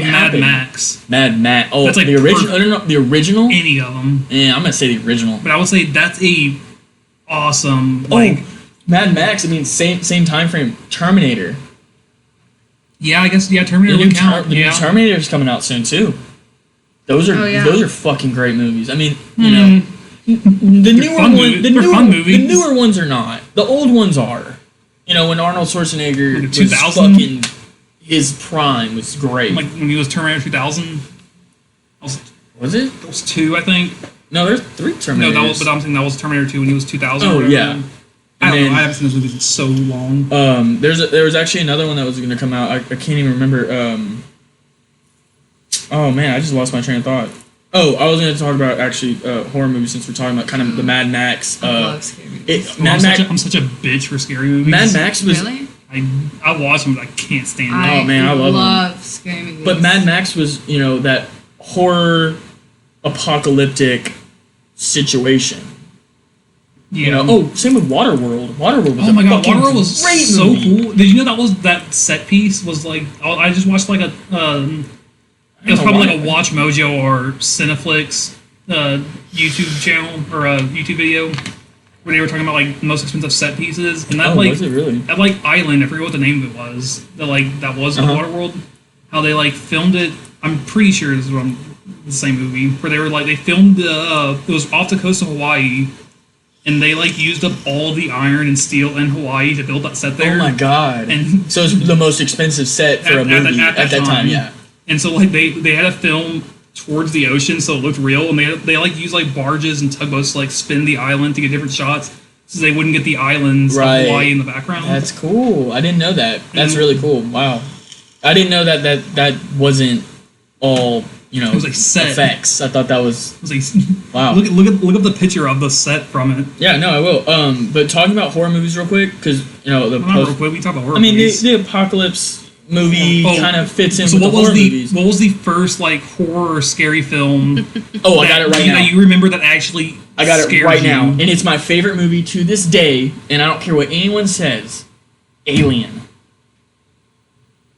Mad happened. Max? Mad Max. Oh, That's like the original. No, the original. Any of them. Yeah, I'm gonna say the original. But I would say that's a awesome, Mad Max. I mean, same time frame. Terminator. Yeah, I guess, Terminator The new, would count. the new Terminator's coming out soon too. Those are fucking great movies. I mean, you know, the newer fun ones, movies. They're fun movies. the newer ones are not. The old ones are. You know, when Arnold Schwarzenegger was 2000? fucking his prime was great. Like when he was Terminator 2000. Was it? That was 2, I think. No, there's 3 Terminators. No, but I'm saying that was Terminator 2 when he was 2000. Oh, or whatever. yeah. I don't And know. I haven't seen those movies in so long. there was actually another one that was going to come out. I can't even remember. Oh man, I just lost my train of thought. Oh, I was going to talk about actually horror movies since we're talking about kind of the Mad Max. I love scary movies. I'm such a bitch for scary movies. Mad Max was. Really? I watch them, but I can't stand them. Oh, man, I love them. scary movies. But Mad Max was, that horror apocalyptic situation. Yeah. Same with Waterworld. Waterworld was Oh my god, fucking Waterworld was great so movie. cool. Did you know that set piece was like? I just watched like a. It was probably like a Watch Mojo or Cineflix YouTube channel or a YouTube video where they were talking about like the most expensive set pieces, and that was it really? that like island, I forget what the name of it was. That was the Waterworld. How they like filmed it. I'm pretty sure this is the same movie where they filmed it was off the coast of Hawaii. And they like used up all the iron and steel in Hawaii to build that set there. Oh my god! And so it's the most expensive set for a movie at that time. Yeah. And so like they had to film towards the ocean so it looked real, and they like used like barges and tugboats to like spin the island to get different shots so they wouldn't get the islands of Hawaii in the background. That's cool. I didn't know that. That's really cool. Wow. I didn't know that wasn't all it was like set effects. I thought that was. It was like, wow. Look up the picture of the set from it. Yeah, no, I will. But talking about horror movies real quick, because Real quick, we talk about horror I mean, movies. the apocalypse movie kind of fits in So with what the was horror movies. what was the first like horror scary film? Oh, I got it right now. That you remember that actually? I got it scared right you? now, and it's my favorite movie to this day. And I don't care what anyone says. Alien.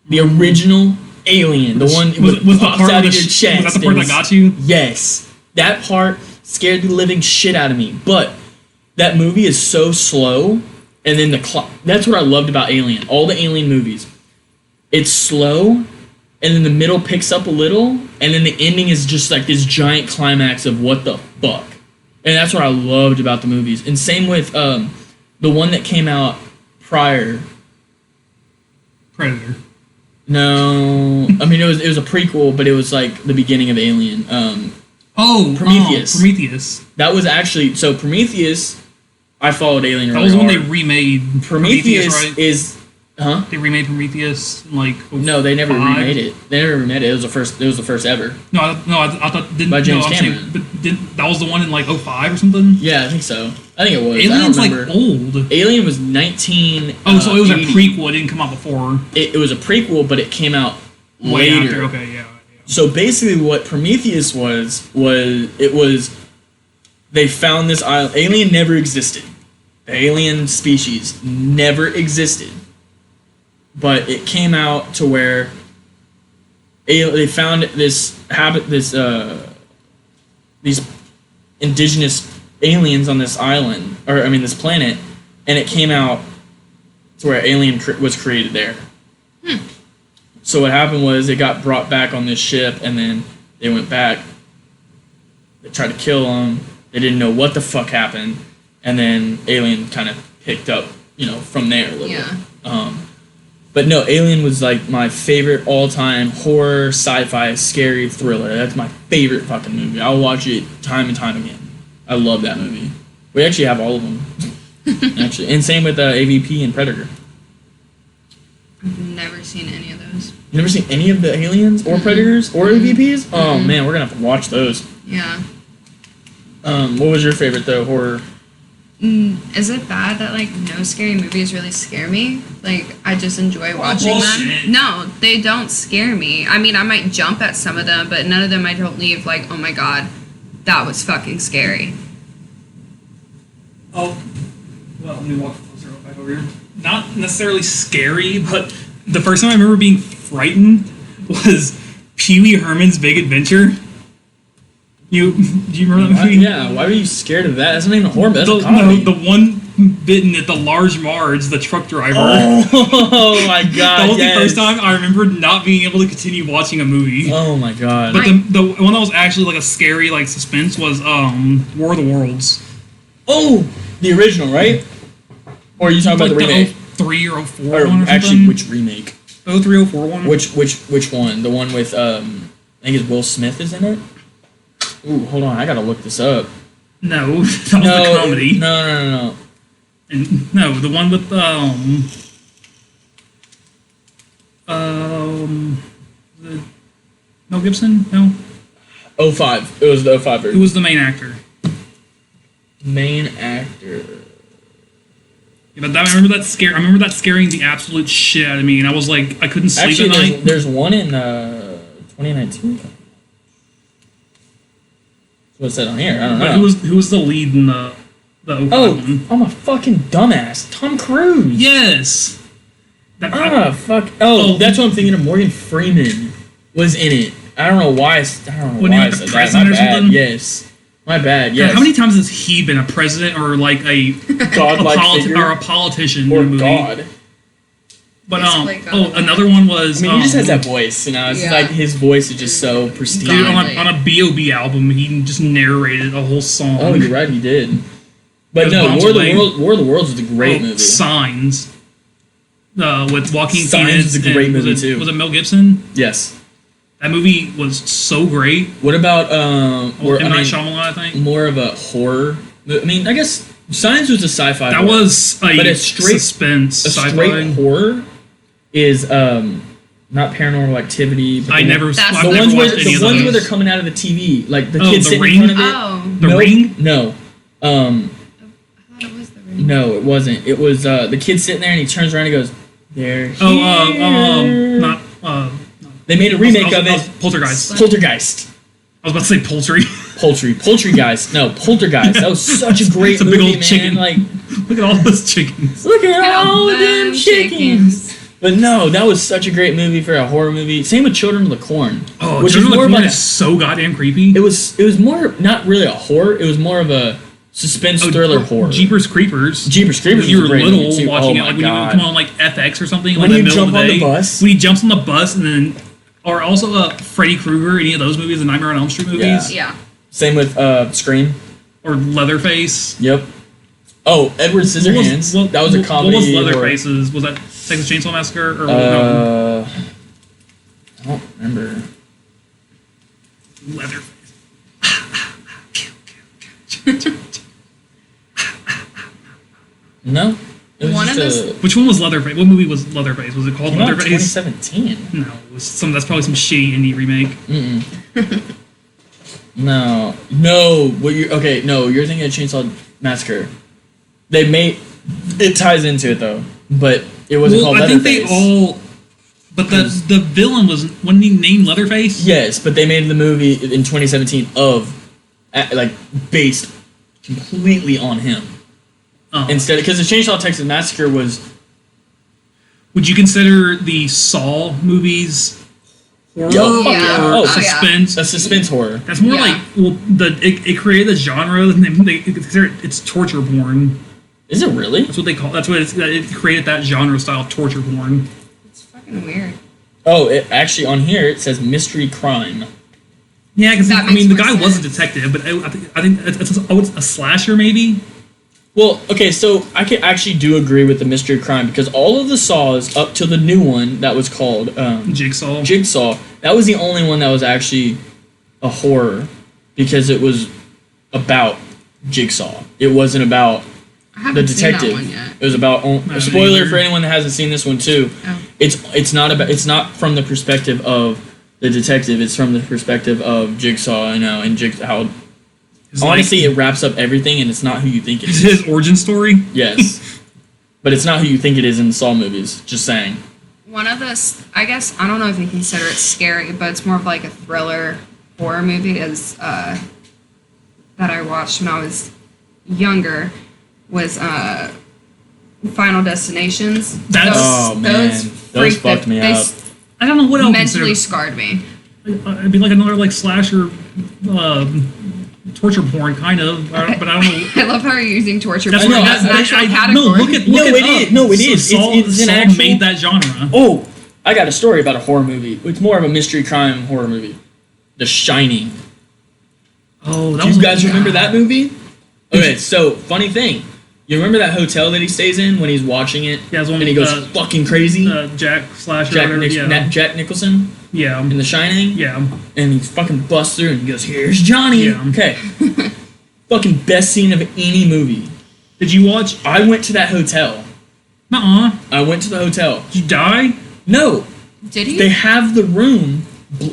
The original Alien, the one was the pops part out with of your chest. Was that the part and that got you? Yes, that part scared the living shit out of me. But that movie is so slow, and then that's what I loved about Alien. All the Alien movies, it's slow, and then the middle picks up a little, and then the ending is just like this giant climax of what the fuck. And that's what I loved about the movies. And same with the one that came out prior. Predator. No, I mean it was a prequel, but it was like the beginning of Alien. Prometheus. Prometheus. That was actually Prometheus. I followed Alien. That really was the one hard. they remade. Prometheus right? is, huh? They remade Prometheus in like. No, they never 05. remade it. They never remade it. It was the first. It was the first ever. No, I thought didn't. By James no, I'm Cameron. saying, but that was the one in like 05 or something. Yeah, I think so. I think it was. Alien's I like don't remember. old. Alien was 19. Oh, so it was a 80. prequel. It didn't come out before. It was a prequel, but it came out Way later. after. Okay, yeah. So basically, what Prometheus was they found this island. Alien never existed. the alien species never existed, but it came out to where they found these indigenous aliens on this island, this planet, and it came out to where alien was created there. So what happened was it got brought back on this ship, and then they went back. They tried to kill them. They didn't know what the fuck happened, and then Alien kind of picked up, from there a little bit. But no, Alien was like my favorite all-time horror, sci-fi, scary thriller. That's my favorite fucking movie. I'll watch it time and time again. I love that movie. We actually have all of them, actually, and same with AVP and Predator. I've never seen any of those. You never seen any of the Aliens or Predators or AVPs? Oh man, we're gonna have to watch those. Yeah. What was your favorite though, horror? Is it bad that like no scary movies really scare me? Like I just enjoy watching them. No, they don't scare me. I mean, I might jump at some of them, but none of them I don't leave like, oh my god, that was fucking scary. Oh, well, let me walk closer back over here. Not necessarily scary, but the first time I remember being frightened was Pee Wee Herman's Big Adventure. Do you remember that movie? Yeah, why were you scared of that? That's not even a horror movie. That's a comedy. No, the one bitten at the Large Marge, the truck driver. Oh my god! That was the first time I remember not being able to continue watching a movie. Oh my god! But the one that was actually like a scary like suspense was War of the Worlds. Oh, the original, right? Or are you talking about the remake? 03 or 04 or one or actually, something? which remake? 03, 04 one. Which one? The one with I think it's Will Smith is in it. Ooh, hold on, I gotta look this up. No, that was the comedy. No. And no, the one with Mel Gibson? No. 05. It was the 05 version. Who was the main actor? Main actor. Yeah, but I remember that scaring the absolute shit out of me, and I was like, I couldn't sleep Actually, at night. there's one in 2019. What's that on here? I don't know. Who was the lead in the 05 one? I'm a fucking dumbass. Tom Cruise. Yes. Fuck. Oh, that's what I'm thinking of. Morgan Freeman was in it. I don't know why. I said that. My bad. Yes. My bad. Yes. How many times has he been a president or like a figure? Or a politician or in a movie? God? But another one was. I mean, he just has that voice, It's like his voice is just so pristine. Dude, on a B.O.B. album, he just narrated a whole song. Oh, you're right, he did. But no, War of the Worlds was a great movie. Signs. With Joaquin Phoenix. Signs is a great movie too. Was it Mel Gibson? Yes. That movie was so great. What about M. Night Shyamalan, I think. More of a horror. I mean, I guess Signs was a sci-fi. That horror, was a but suspense. A straight horror is not Paranormal Activity. But I've never watched any of those. Where they're coming out of the TV, like the kids sitting Ring? in front of it. The Ring? No. I thought it was The Ring. No, it wasn't. It was the kid sitting there and he turns around and goes, "They're here." They made a remake of it. Poltergeist. Poltergeist. I was about to say poultry. Poltergeist. No, Poltergeist. That was such a great movie, big old man. chicken. Like, look at all those chickens. Look at all them chickens. But no, that was such a great movie for a horror movie. Same with Children of the Corn. Oh, which Children is more of the Corn like is so goddamn creepy. It was more not really a horror. It was more of a suspense thriller horror. Jeepers Creepers. Jeepers Creepers. When you was were a great little movie too. watching it, like when you would come on like FX or something, like in the middle of the day. When he jumps on the bus and then, or also Freddy Krueger, any of those movies, the Nightmare on Elm Street movies. Yeah. Same with Scream. Or Leatherface. Yep. Oh, Edward Scissorhands. That was a comedy. What was Leatherface's? Was that Texas Chainsaw Massacre? Or no? I don't remember. Leatherface. No. Which one was Leatherface? What movie was Leatherface? Was it called Leatherface? 2017. No, it was that's probably some shitty indie remake. No. No, you're thinking of Chainsaw Massacre. They made it ties into it though, but it wasn't called Leatherface. I think they all. But the villain wasn't he named Leatherface? Yes, but they made the movie in 2017 based completely on him. instead, because the Chainsaw Texas Massacre was. Would you consider the Saw movies horror or suspense? A suspense horror. That's more like it created the genre, and they consider it's torture porn. Is it really? That's what they call. That's what it created, that genre style of torture porn. It's fucking weird. Oh, it actually on here it says mystery crime. Yeah, because I mean the guy sense. was a detective, but I think it's a slasher maybe. Well, okay, so I can actually do agree with the mystery crime because all of the Saws up to the new one that was called Jigsaw, that was the only one that was actually a horror because it was about Jigsaw. It wasn't about the detective. Seen that one yet. It was about a spoiler for anyone that hasn't seen this one too. Oh. It's not from the perspective of the detective. It's from the perspective of Jigsaw, and how. Honestly, it wraps up everything, and it's not who you think it is. His origin story? Yes. But it's not who you think it is in the Saw movies. Just saying. One of the, I guess, I don't know if you consider it scary, but it's more of like a thriller horror movie is, that I watched when I was younger was Final Destinations. Those fucked me up. I don't know what else mentally scarred me. It'd be like another like slasher torture porn, kind of, but I don't know. I love how you're using torture That's porn what as an actual category. No, look it up. No, it is. Saw It's an actual... made that genre. Oh, I got a story about a horror movie. It's more of a mystery crime horror movie. The Shining. Oh, Do you guys remember that movie? Okay, so funny thing. You remember that hotel that he stays in when he's watching it? Yeah, and he goes fucking crazy. Jack Nicholson. Yeah. In The Shining. Yeah. And he fucking busts through and he goes, "Here's Johnny." Yeah. Okay. Fucking best scene of any movie. Did you watch? I went to that hotel. Nuh-uh. I went to the hotel. Did you die? No. Did he? They have the room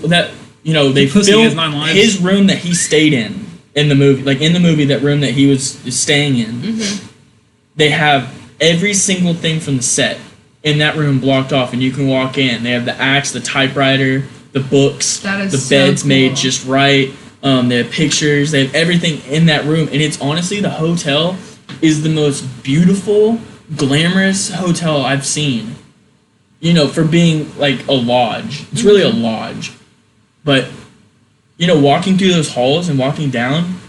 that they filmed his room that he stayed in the movie. Like in the movie, that room that he was staying in. Mm-hmm. They have every single thing from the set in that room blocked off, and you can walk in. They have the axe, the typewriter, the books, the bed's made just right. They have pictures. They have everything in that room, and it's honestly, the hotel is the most beautiful, glamorous hotel I've seen. For being like a lodge. It's really a lodge. But, walking through those halls and walking down,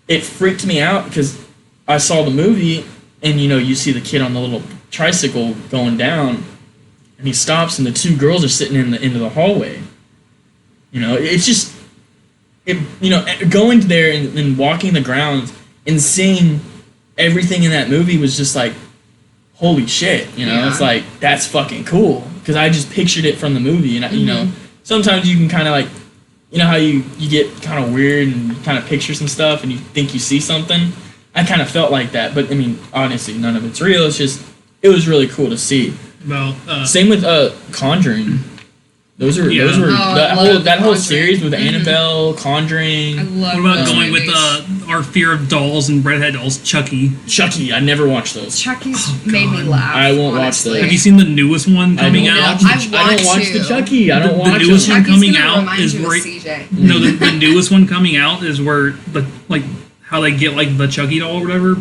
it freaked me out because I saw the movie, and, you see the kid on the little tricycle going down, and he stops, and the two girls are sitting in the end of the hallway. It's just, going there and walking the grounds and seeing everything in that movie was just like, holy shit, It's like, that's fucking cool, because I just pictured it from the movie, and sometimes you can kind of like, how you get kind of weird and kind of picture some stuff and you think you see something. I kind of felt like that, but I mean, honestly, none of it's real. It's just, it was really cool to see. Well, same with Conjuring. Those were that whole series with Annabelle, Conjuring. I love. What about going with our fear of dolls and redhead dolls, Chucky? Chucky, I never watched those. Chucky's made me laugh. I won't honestly. watch those. Have you seen the newest one coming out? I don't watch the Chucky. I don't watch the newest one Chucky's coming gonna out remind is you of where CJ. no, the newest one coming out is where how they get like the Chucky doll or whatever.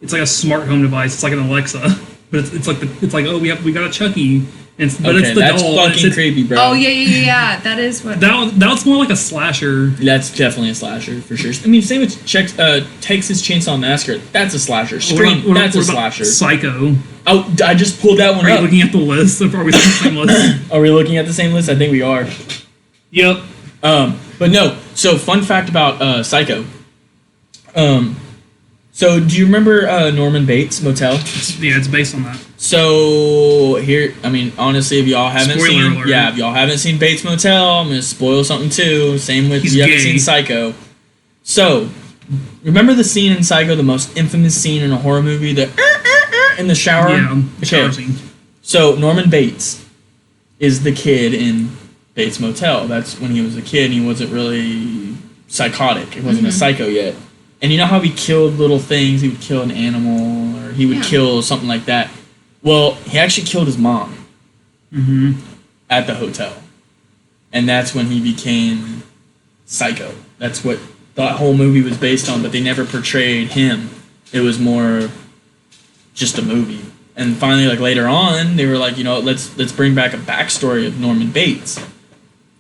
It's like a smart home device. It's like an Alexa, but it's like oh we got a Chucky. But it's the that's doll. Fucking creepy, bro. Oh yeah. That is what. That's more like a slasher. That's definitely a slasher for sure. I mean, same with Texas Chainsaw Massacre. That's a slasher. Scream. That's a slasher. Psycho. Oh, I just pulled that one up. Are you looking at the list? Are we looking at the same list? Are we looking at the same list? I think we are. Yep. But no. So, fun fact about Psycho. So, do you remember Norman Bates Motel? It's based on that. So here, I mean, honestly, if y'all haven't seen Bates Motel, I'm gonna spoil something too. Same with if you haven't seen Psycho. So, remember the scene in Psycho, the most infamous scene in a horror movie, the in the shower? Yeah, the shower scene. So, Norman Bates is the kid in Bates Motel. That's when he was a kid and he wasn't really psychotic. He wasn't a psycho yet. And you know how he killed little things? He would kill an animal or he would kill something like that. Well, he actually killed his mom at the hotel. And that's when he became Psycho. That's what that whole movie was based on, but they never portrayed him. It was more just a movie. And finally, like later on, they were like, let's bring back a backstory of Norman Bates,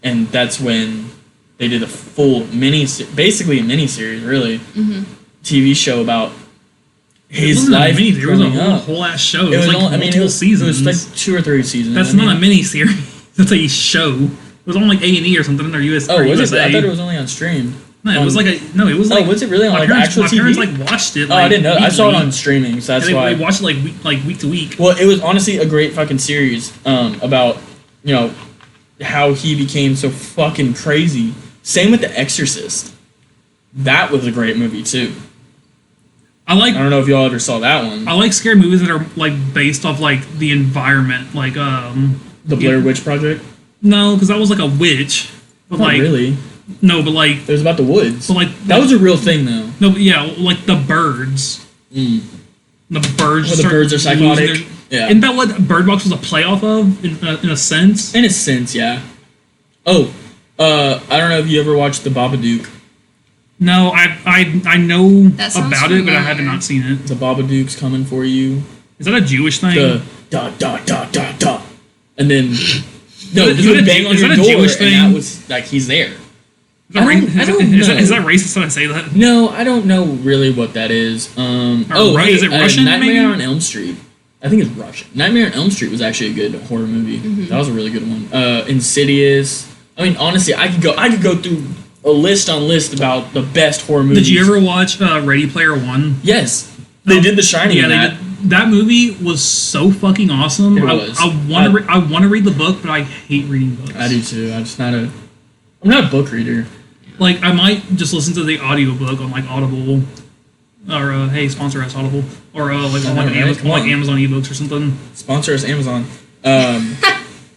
and that's when they did a full basically a miniseries, really, TV show about his life. It was a growing up. whole ass show. It was like multiple seasons. It was like 2 or 3 seasons. That's not a miniseries. That's a show. It was on like A&E or something, or US. Oh, or was USA. it? I thought it was only on stream. No, it was like Oh, was it really on like actual my TV? parents like watched it. Oh, I didn't know. I saw it weekly. on streaming, so that's why. They watched it like week to week. Well, it was honestly a great fucking series about how he became so fucking crazy. Same with The Exorcist. That was a great movie too. I don't know if y'all ever saw that one. I like scary movies that are like based off like the environment, like The Blair Witch Project. No, because that was like a witch. But Not like really. No, but like It was about the woods. But like that was a real thing though. No, but yeah, like the birds. The birds. Well, the birds are psychotic. Yeah. Isn't that what Bird Box was a playoff of in a sense? In a sense, yeah. Oh, I don't know if you ever watched The Babadook. No, I know That about it, but I have not seen it. The Babadook's coming for you. Is that a Jewish thing? The da da da da da, and then no, Is he would that a- bang on is your that a door, Jewish and thing? that was like he's there. I don't know. Is that racist when I say that? No, I don't know really what that is. Is it Russian, Nightmare maybe? on Elm Street. I think it's Russian. Nightmare on Elm Street was actually a good horror movie. That was a really good one. Insidious. I mean, honestly, I could go through a list about the best horror movies. Did you ever watch Ready Player One? Yes, they did The Shining. Yeah, in they that. did. That movie was so fucking awesome. It was. I want to read the book, but I hate reading books. I do too. I'm not a book reader. Like, I might just listen to the audiobook on like Audible, or hey, sponsor us Audible, or like on like Amazon ebooks or something. Sponsor us, Amazon.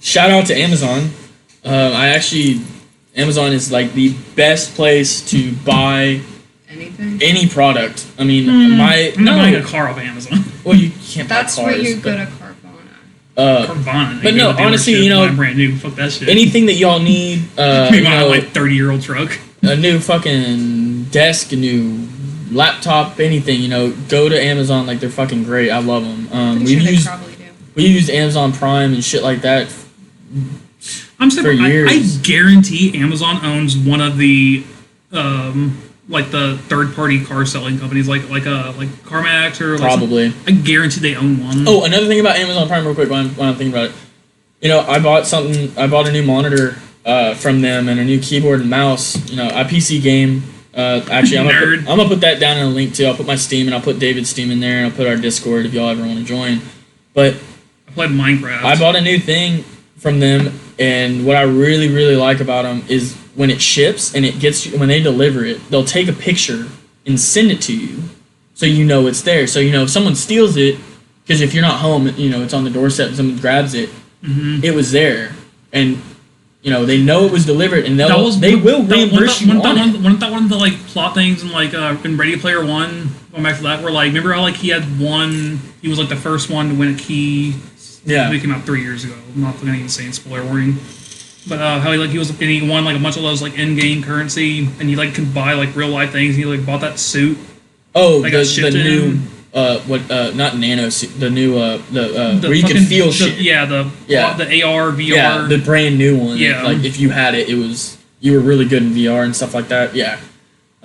Shout out to Amazon. Amazon is like the best place to buy Anything? any product. I mean, I'm not buying a car off Amazon. Well, you can't That's buy cars. where you but- go to Carvana. Carvana. but no, honestly, brand new. Fuck that shit. anything that y'all need, Maybe buy like 30-year-old truck. a new fucking desk, a new laptop, anything, go to Amazon. Like, they're fucking great. I love them. Pretty sure they probably do. We used Amazon Prime and shit like that. I'm saying, for years. I guarantee Amazon owns one of the like the third-party car selling companies, like CarMax or like Probably. I guarantee they own one. Oh, another thing about Amazon Prime, real quick, when I'm thinking about it. I bought a new monitor from them and a new keyboard and mouse. A PC game. Actually, I'm gonna put that down in a link too. I'll put my Steam and I'll put David's Steam in there and I'll put our Discord if y'all ever want to join. But I played Minecraft. I bought a new thing from them, and what I really, really like about them is when it ships and when they deliver it, they'll take a picture and send it to you, so it's there. So if someone steals it, because if you're not home, it's on the doorstep and someone grabs it, it was there, and they know it was delivered, and they will reimburse you on it. Wasn't that one of the like plot things in like in Ready Player One? Going back to that, where like remember how like he was like the first one to win a key. Yeah, it came out 3 years ago. I'm not going to even say spoiler warning. But how he won like a bunch of those like in-game currency, and he like could buy like real life things. And he like bought that suit. Oh, that got the new not nano suit, the new where you can feel shit. The AR, VR. Yeah, the brand new one. Yeah. Like if you had it, you were really good in VR and stuff like that. Yeah.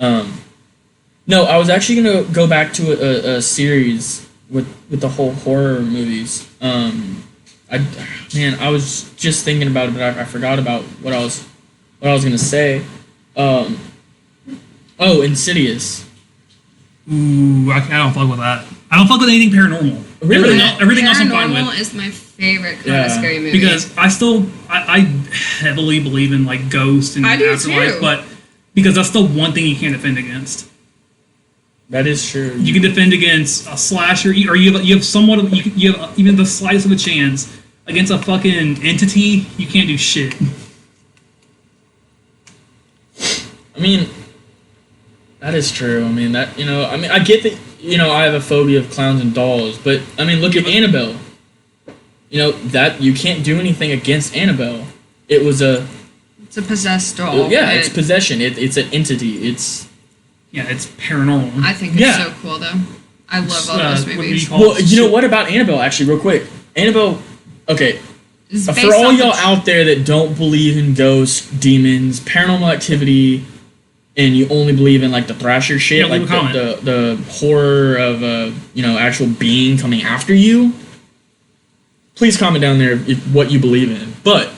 No, I was actually gonna go back to a series with the whole horror movies. I was just thinking about it, but I forgot about what I was gonna say. Insidious. Ooh, I don't fuck with that. I don't fuck with anything paranormal. Really? Everything else I'm fine with. Paranormal is my favorite kind of scary movie. Because I heavily believe in like ghosts and I do afterlife, too. but because that's the one thing you can't defend against. That is true. You can defend against a slasher, or you have somewhat of you have even the slightest of a chance against a fucking entity. You can't do shit. I mean, that is true. I mean I get that. I have a phobia of clowns and dolls, but I mean, look at Annabelle. That you can't do anything against Annabelle. It's a possessed doll. Yeah, it's possession. It's an entity. Yeah, it's paranormal. I think it's so cool though. I love all those what do you movies. call Well, you know what about Annabelle, actually, real quick? Annabelle, okay, It's for based all off y'all the out there that don't believe in ghosts, demons, paranormal activity, and you only believe in like the Thrasher shit, Yeah, like leave a comment. the horror of actual being coming after you, please comment down there what you believe in. But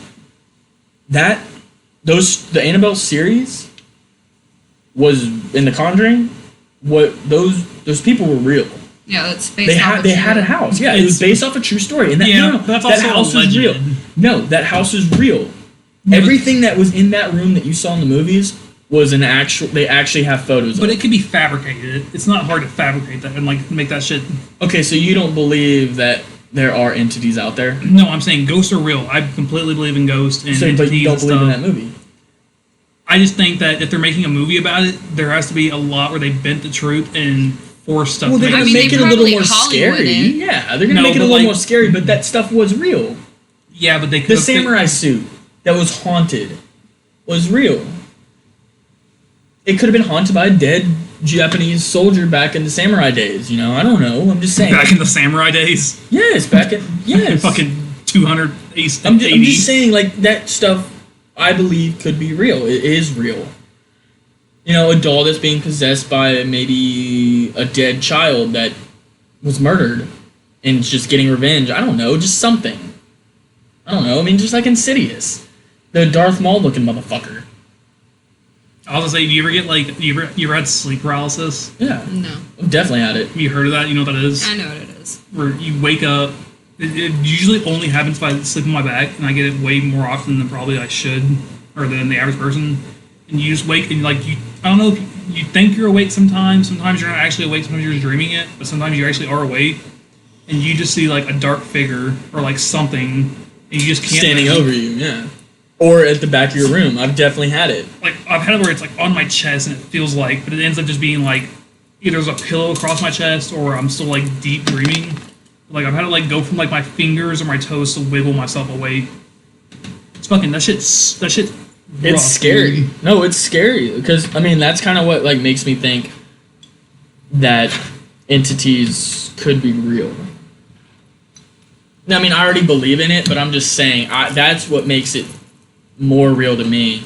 the Annabelle series was in The Conjuring. What those people were real. Yeah, that's based They off had a house. Yeah, it was based off a true story. And that that's that also house a was real. legend. No, that house was real. Everything that was in that room that you saw in the movies was an actual. They actually have photos. But of it could be fabricated. It's not hard to fabricate that and like make that shit. Okay, so you don't believe that there are entities out there? No, I'm saying ghosts are real. I completely believe in ghosts and So, entities but you don't and believe stuff. in that movie. I just think that if they're making a movie about it, there has to be a lot where they bent the truth and forced stuff. Well, to they're make gonna I mean, make they it a little probably more Hollywood scary. it. Yeah, they're gonna No, make it a but little like- more scary. But that stuff was real. Yeah, but they The could samurai suit that was haunted was real. It could have been haunted by a dead Japanese soldier back in the samurai days. You know, I don't know. I'm just saying. back in the samurai days. Yes, back in yes. Fucking 200 AD. I'm just saying, like, that stuff, I believe, could be real. It is real. You know, a doll that's being possessed by maybe a dead child that was murdered and just getting revenge. I don't know, just something. I don't know. I mean, just like Insidious. The Darth Maul looking motherfucker. I was gonna say, do you ever get like, you ever had sleep paralysis? Yeah. No. I've definitely had it. Have you heard of that? You know what that is? I know what it is. Where you wake up. It usually only happens if I sleep on my back, and I get it way more often than probably I should, or than the average person. And you just wake and like I don't know if you think you're awake sometimes. Sometimes you're not actually awake. Sometimes you're just dreaming it. But sometimes you actually are awake, and you just see like a dark figure or like something, and you just can't Standing move. over you, yeah. Or at the back of your room. I've definitely had it. Like I've had it where it's like on my chest, and it feels like, but it ends up just being like either there's a pillow across my chest, or I'm still like deep dreaming. Like I've had to like go from like my fingers or my toes to wiggle myself awake. It's fucking that shit. Rough, It's scary. dude. No, it's scary because I mean that's kind of what like makes me think that entities could be real. Now, I mean, I already believe in it, but I'm just saying that's what makes it more real to me.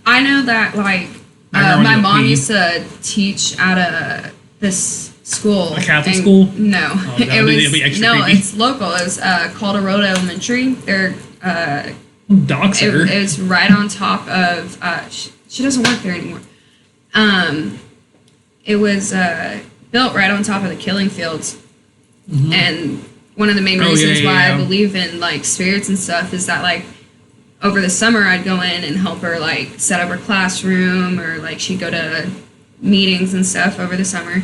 I know that, like, I remember my when mom you- used to teach at this school. A Catholic and- school? No. Oh, that it would be- was that'd be extra no, creepy. it's local. It was called Road Elementary. They're Dox it, her. it's right on top of. She doesn't work there anymore. It was built right on top of the killing fields, and one of the main Oh, yeah, reasons yeah, why yeah. I believe in like spirits and stuff is that like over the summer I'd go in and help her like set up her classroom, or like she'd go to meetings and stuff over the summer,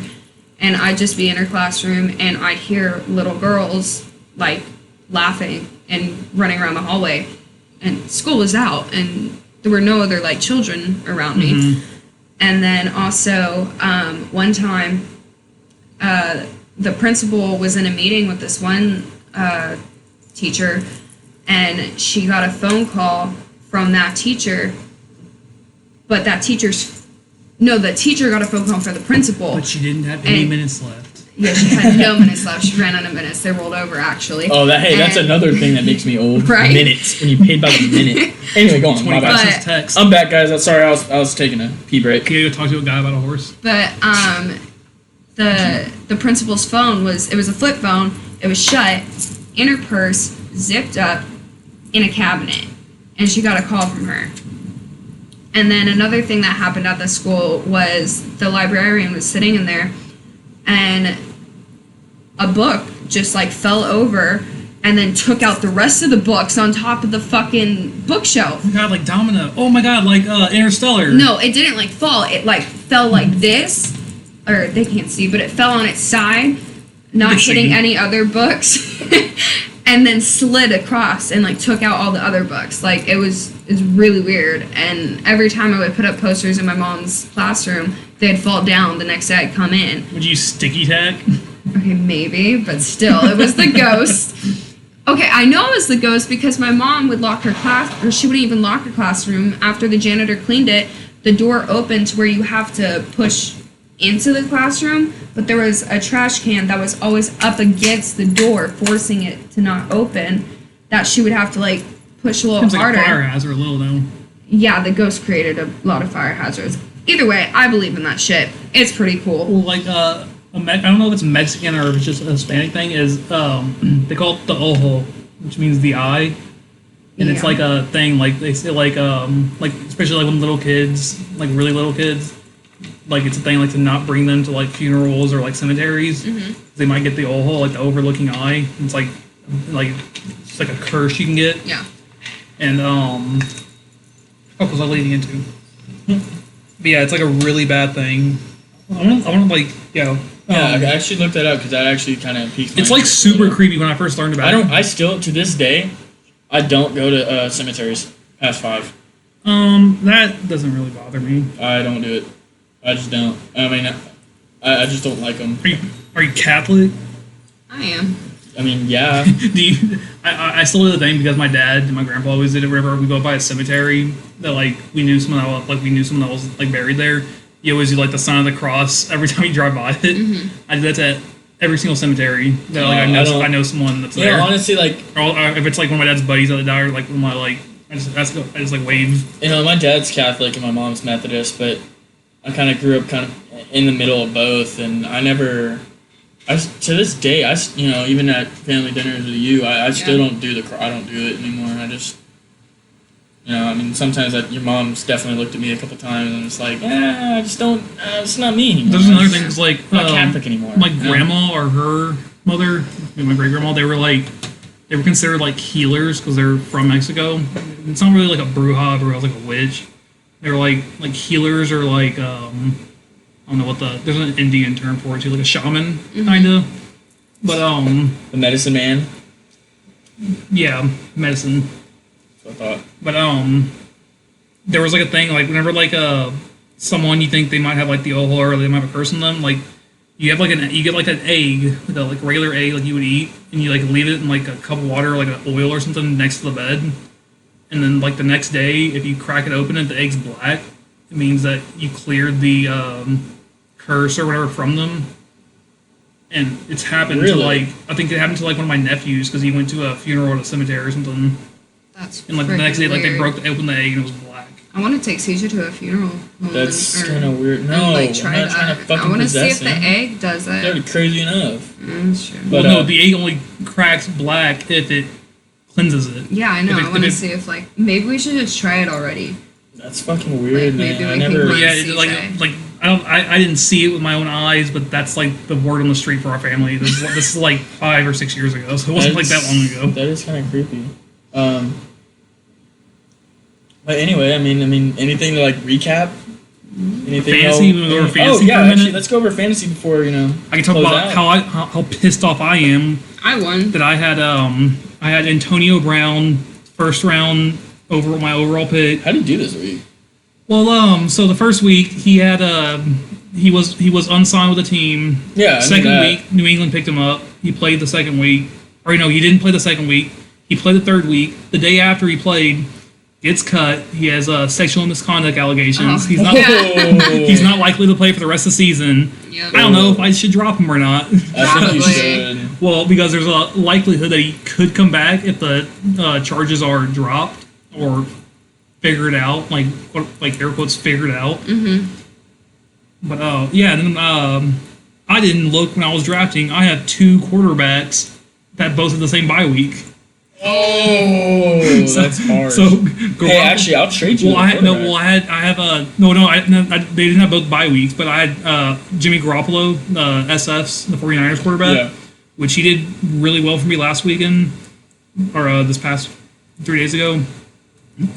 and I'd just be in her classroom and I'd hear little girls like laughing and running around the hallway, and school was out and there were no other like children around me. And then also one time the principal was in a meeting with this one teacher, and she got a phone call from that teacher, but the teacher got a phone call for the principal. But she didn't have any And- minutes left. Yeah, she had no minutes left. She ran out of minutes. They rolled over, actually. Oh, that's And- another thing that makes me old. Right. Minutes when you paid by the minute. Anyway, go on. My 25 bad. But- cents text. I'm back, guys. I'm sorry. I was taking a pee break. Can you go talk to a guy about a horse? But the principal's phone was a flip phone. It was shut in her purse, zipped up in a cabinet, and she got a call from her. And then another thing that happened at the school was the librarian was sitting in there, and a book just like fell over and then took out the rest of the books on top of the fucking bookshelf. Oh my god, like Domino. Oh my god, like Interstellar. No, it didn't like fall. It like fell like this, or they can't see, but it fell on its side, not Good hitting scene. any other books, and then slid across and like took out all the other books. Like it's really weird. And every time I would put up posters in my mom's classroom, they'd fall down. The next day I'd come in. Would you sticky tack? Okay, maybe, but still, it was the ghost. Okay, I know it was the ghost because my mom would lock her class, or she wouldn't even lock her classroom after the janitor cleaned it. the door open to where you have to push into the classroom, but there was a trash can that was always up against the door, forcing it to not open, that she would have to like push a little Seems harder. like a fire hazard a little though. Yeah, the ghost created a lot of fire hazards. Either way, I believe in that shit. It's pretty cool. Well, like I don't know if it's Mexican or if it's just a Hispanic thing. Is they call it the ojo, which means the eye, and it's Yeah. like a thing. Like they say, like especially like when little kids, like really little kids, like it's a thing like to not bring them to like funerals or like cemeteries. They might get the ojo, like the overlooking eye. It's like it's like a curse you can get. Yeah. And what was I leading into? But yeah, it's like a really bad thing. I want to like, Yeah, I actually looked that up because that actually kind of piqued my it's like interest a super little. creepy when I first learned about it. I still, to this day, I don't go to cemeteries past 5. That doesn't really bother me. I don't do it. I just don't. I mean, I just don't like them. Are you Catholic? I am. I mean, yeah. Do you? I still do the thing because my dad and my grandpa always did it. Whenever we go by a cemetery that like we knew someone that was like buried there. You always do like the sign of the cross every time you drive by it. I do that to every single cemetery that like I know someone that's there. Yeah, honestly, like, Or if it's like one of my dad's buddies that died, or like one of my like I just like wave. you know, my dad's Catholic and my mom's Methodist, but I kind of grew up kind of in the middle of both, and to this day, you know, even at family dinners with you, I still don't do I don't do it anymore. I just, you know, I mean, sometimes your mom's definitely looked at me a couple times and it's like, I just don't, it's not me anymore. There's another thing, 'cause like I'm not Catholic anymore. My you know? grandma or her mother, my great grandma, they were considered like healers because they're from Mexico. It's not really like a bruja. Bruja's like a witch. They were like healers or like I don't know what there's an Indian term for it too, like a shaman kind of. But The medicine man. yeah, medicine. That's what I thought. But there was like a thing like whenever like someone you think they might have like the ojo or they might have a curse on them, like you get like an egg, like a like regular egg like you would eat, and you like leave it in like a cup of water, like an oil or something next to the bed, and then like the next day if you crack it open and the egg's black, it means that you cleared the curse or whatever from them. And it's happened to Really? like I think it happened to like one of my nephews because he went to a funeral at a cemetery or something. That's And like the next day, like they weird. opened the egg and it was black. I want to take Caesar to a funeral home. That's or- kind of weird. and, No, like, I'm try not that. trying to fucking I want to see possess if the him. egg does it. That'd be crazy enough. That's true. But, Well, no, the egg only cracks black if it cleanses it. Yeah, I know. If I want to if see if like maybe we should just try it already. That's fucking weird, Like, maybe man. I we can never. go- Yeah, CJ. like I didn't see it with my own eyes, but that's like the word on the street for our family. This is like 5 or 6 years ago, so it wasn't like that long ago. That is kind of creepy. But anyway, I mean, anything to like recap? Anything? Fantasy? We'll go over fantasy Oh for a yeah, minute? actually, let's go over fantasy before you know. I can talk close about out. how pissed off I am I won. that I had Antonio Brown first round over my overall pick. How do you do this week? Well, so the first week he had he was unsigned with the team. Yeah, I knew Second that. week, New England picked him up. He played the second week, or no, he didn't play the second week. He played the third week. The day after he played, gets cut. He has sexual misconduct allegations. Oh. He's not he's not likely to play for the rest of the season. Yep. I don't know if I should drop him or not. I think you Probably. should. Well, because there's a likelihood that he could come back if the charges are dropped or figured out, like air quotes figured out. Mm-hmm. But yeah, and then I didn't look when I was drafting. I have 2 quarterbacks that both have the same bye week. Oh, that's hard. So Hey, actually, I'll trade you. well, a quarterback. they didn't have both bye weeks, but I had Jimmy Garoppolo, SF's, the 49ers quarterback, Yeah. which he did really well for me last weekend, or this past 3 days ago.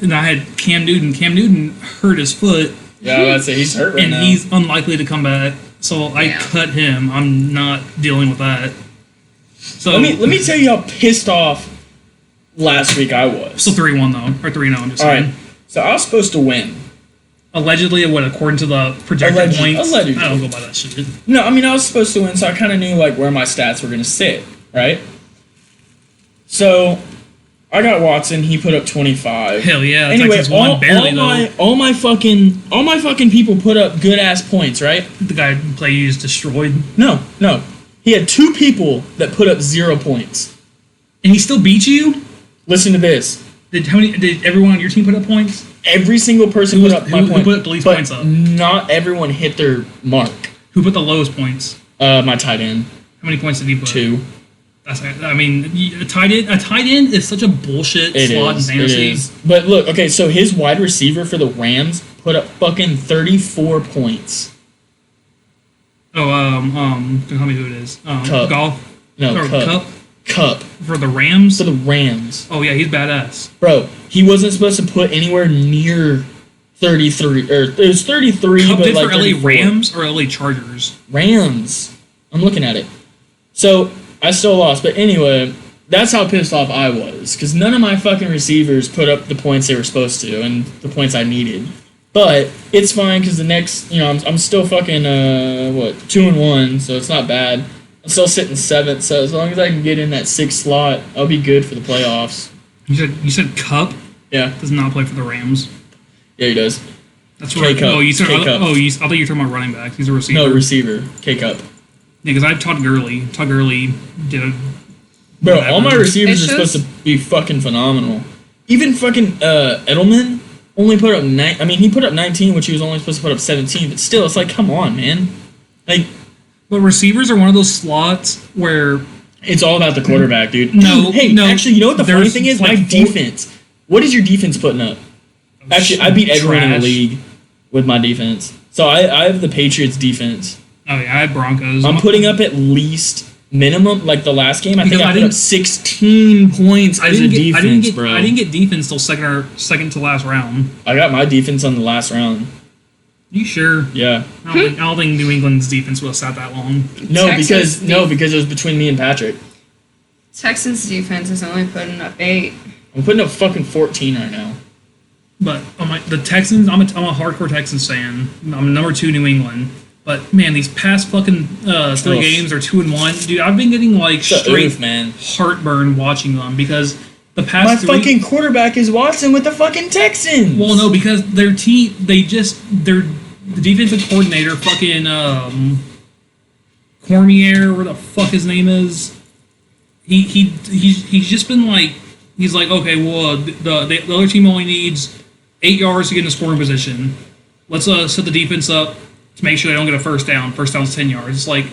And I had Cam Newton. Cam Newton hurt his foot, Yeah, I was about to say he's hurt right and now. he's unlikely to come back. So I Yeah. cut him. I'm not dealing with that. So Let me tell you how pissed off last week I was. So 3-1 though, or 3-0. I'm just All saying. right, so I was supposed to win. Allegedly, what according to the projected points? Allegedly. I don't go by that shit. No, I mean I was supposed to win, so I kind of knew like where my stats were gonna sit, right? So I got Watson. He put up 25. Hell yeah. The Anyway, Texans won barely, all my fucking people put up good ass points, right? The guy who played you just destroyed. No. He had 2 people that put up 0 points. And he still beat you? Listen to this. Did everyone on your team put up points? Every single person put up my point. Who put the least but points up? Not everyone hit their mark. Who put the lowest points? My tight end. How many points did he put? 2. I mean, a tight end is such a bullshit slot in fantasy. It is. But look, okay, so his wide receiver for the Rams put up fucking 34 points. Oh, tell me who it is. Cup. Golf? No, or Cup. Cup. For the Rams? For the Rams. Oh, yeah, he's badass. Bro, he wasn't supposed to put anywhere near 33, or it was 33, Cup but did like for LA 34. Rams or LA Chargers? Rams. I'm looking at it. So, I still lost, but anyway, that's how pissed off I was, because none of my fucking receivers put up the points they were supposed to, and the points I needed. But, it's fine, because the next, I'm still fucking, 2-1, so it's not bad. I'm still sitting 7th, so as long as I can get in that 6th slot, I'll be good for the playoffs. You said Cup Yeah. does not play for the Rams. Yeah, he does. That's right. K-Cup. Oh, I thought K-Cup. you were talking about running back. He's a receiver. No, receiver. K-Cup. Yeah, because I had Todd Gurley. Todd Gurley did a... Bro, whatever. all my receivers It's are just- supposed to be fucking phenomenal. Even fucking Edelman only put up he put up 19, which he was only supposed to put up 17. But still, it's like, come on, man. Like, But receivers are one of those slots where... it's all about the quarterback, dude. No, Dude, hey, no, actually, you know what the funny there's thing is? like My 4 defense. What is your defense putting up? Actually, I beat everyone in the Trash. league with my defense. So I have the Patriots defense. Oh, yeah, I had Broncos. I'm putting up at least minimum, like the last game, I think Because I I put up didn't- 16 points as a defense, bro. I didn't get defense till second to last round. I got my defense on the last round. You sure? Yeah. I don't think New England's defense would have sat that long. No, Texas because it was between me and Patrick. Texans defense is only putting up 8. I'm putting up fucking 14 right now. But the Texans, I'm a hardcore Texans fan. I'm number 2 New England. But man, these past fucking 3 Oof. games are 2-1. Dude, I've been getting like It's a straight oof, man. heartburn watching them because the past My 3 fucking quarterback is Watson with the fucking Texans. Well, no, because their team, the defensive coordinator, fucking Cormier, where the fuck his name is, he's just been like, he's like, okay, well, the other team only needs 8 yards to get in a scoring position. Let's set the defense up to make sure they don't get a first down. First down's 10 yards. It's like,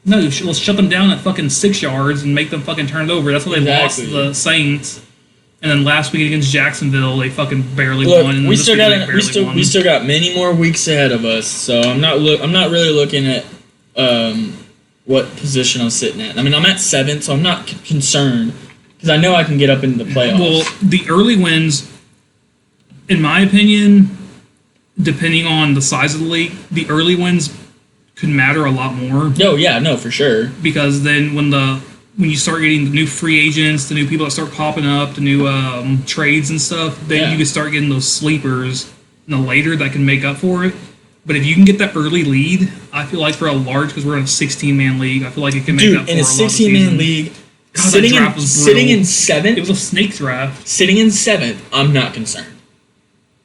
no, let's shut them down at fucking 6 yards and make them fucking turn it over. That's how they lost Exactly. the Saints. And then last week against Jacksonville, they fucking barely Look, won. And we this still week got they barely won. we still got many more weeks ahead of us. So I'm not really looking at what position I'm sitting at. I mean, I'm at 7th, so I'm not concerned because I know I can get up into the playoffs. Well, the early wins, in my opinion, depending on the size of the league, the early wins could matter a lot more no, yeah, no, for sure. because then when you start getting the new free agents, the new people that start popping up, the new trades and stuff, then Yeah. you can start getting those sleepers in the later that can make up for it. But if you can get that early lead, I feel like for a large, because we're in a 16-man league, I feel like it can make up Dude, for in a a lot of the 16-man season. league, God, that sitting draft was brutal. in It 7th, was a snake draft. sitting in 7th, I'm not concerned.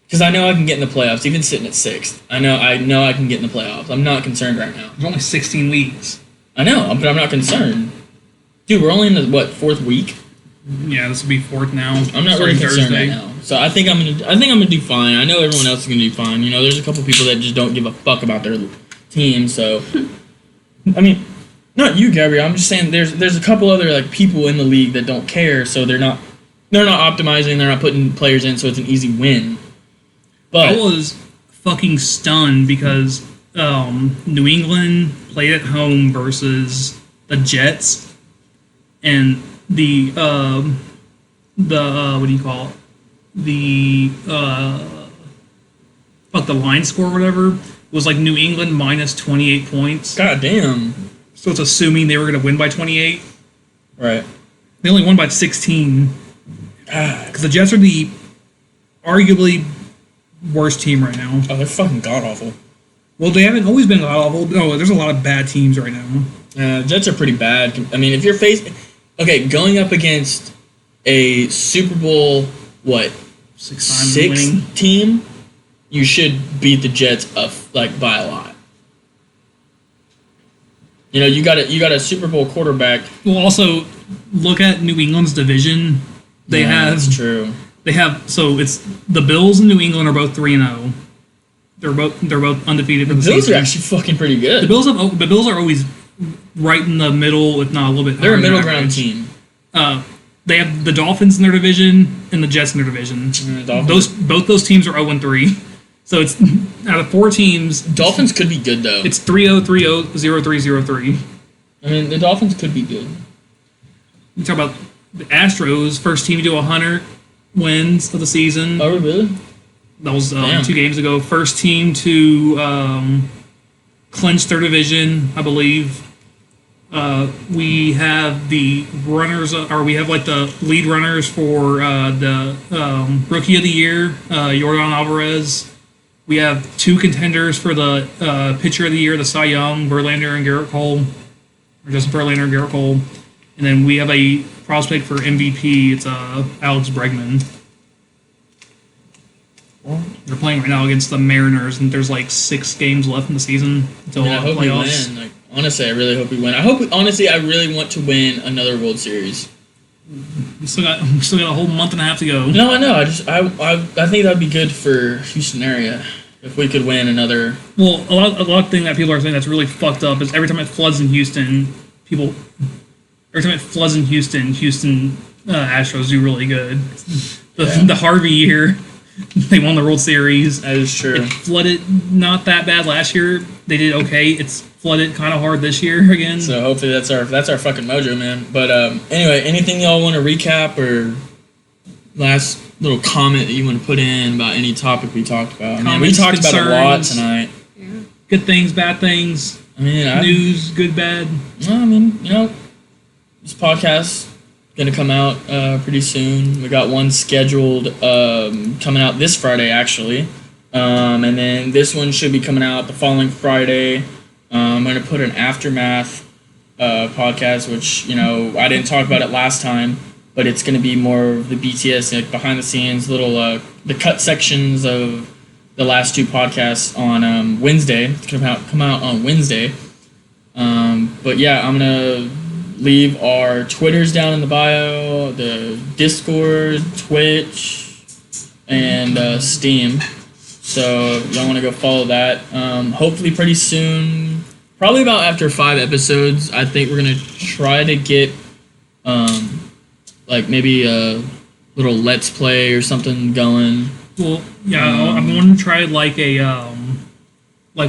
Because I know I can get in the playoffs, even sitting at 6th. I know I can get in the playoffs. I'm not concerned right now. There's only 16 weeks. I know, but I'm not concerned. Dude, we're only in the, 4th week? Yeah, this will be 4th now. I'm not really Starting concerned Thursday. right now. So I think I'm gonna do fine. I know everyone else is gonna do fine. You know, there's a couple people that just don't give a fuck about their team, so I mean, not you, Gabrielle. I'm just saying there's a couple other like people in the league that don't care, so they're not optimizing, they're not putting players in, so it's an easy win. But I was fucking stunned because New England played at home versus the Jets, and the what do you call it? The the line score or whatever was like New England minus 28 points. god damn. So it's assuming they were going to win by 28. Right. They only won by 16 God. because the Jets are the arguably worst team right now. Oh, they're fucking god awful. Well, they haven't always been awful. No, there's a lot of bad teams right now. Jets are pretty bad. I mean, if you're going up against a Super Bowl, what, 6 winning team, you should beat the Jets by a lot. You know, you got a Super Bowl quarterback. Well, also look at New England's division. That's true. So it's the Bills and New England are both 3-0. They're both undefeated for the season. Bills are actually fucking pretty good. The Bills are always right in the middle, if not a little bit. They're a middle ground team. They have the Dolphins in their division and the Jets in their division. Both those teams are 0-3. So it's out of 4 teams. Dolphins could be good though. It's 3-0, 3-0, 0-3, 0-3. I mean, the Dolphins could be good. You talk about the Astros, first team to do 100 wins of the season. Oh, really? That was 2 games ago. First team to clinch their division, I believe. We have the runners, or we have the lead runners for the Rookie of the Year, Yordan Alvarez. We have 2 contenders for the Pitcher of the Year, the Cy Young, Verlander and Garrett Cole, or Justin Verlander and Garrett Cole. And then we have a prospect for MVP. It's Alex Bregman. Well, they're playing right now against the Mariners, and there's 6 games left in the season until I hope playoffs. we win. Honestly, I really hope we win. I really want to win another World Series. We still got a whole month and a half to go. No, I know. I think that'd be good for Houston area if we could win another. Well, a lot of thing that people are saying that's really fucked up is every time it floods in Houston, Houston Astros do really good. The Harvey year, they won the World Series. That is true. It flooded not that bad last year. They did okay. It's flooded kind of hard this year again. So hopefully that's our fucking mojo, man. But anyway, anything y'all want to recap or last little comment that you want to put in about any topic we talked about? We talked about a lot tonight. Yeah. Good things, bad things. News, good, bad. No, this podcast gonna come out pretty soon. We got one scheduled coming out this Friday actually, and then this one should be coming out the following Friday. I'm gonna put an aftermath podcast, which I didn't talk about it last time, but it's gonna be more of the BTS behind the scenes little the cut sections of the last 2 podcasts on Wednesday. It's gonna come out on Wednesday. But yeah, I'm gonna leave our Twitters down in the bio, the Discord, Twitch, and Steam. So if y'all want to go follow that. Hopefully pretty soon, probably about after 5 episodes, I think we're going to try to get maybe a little Let's Play or something going. Well, yeah, I'm going to try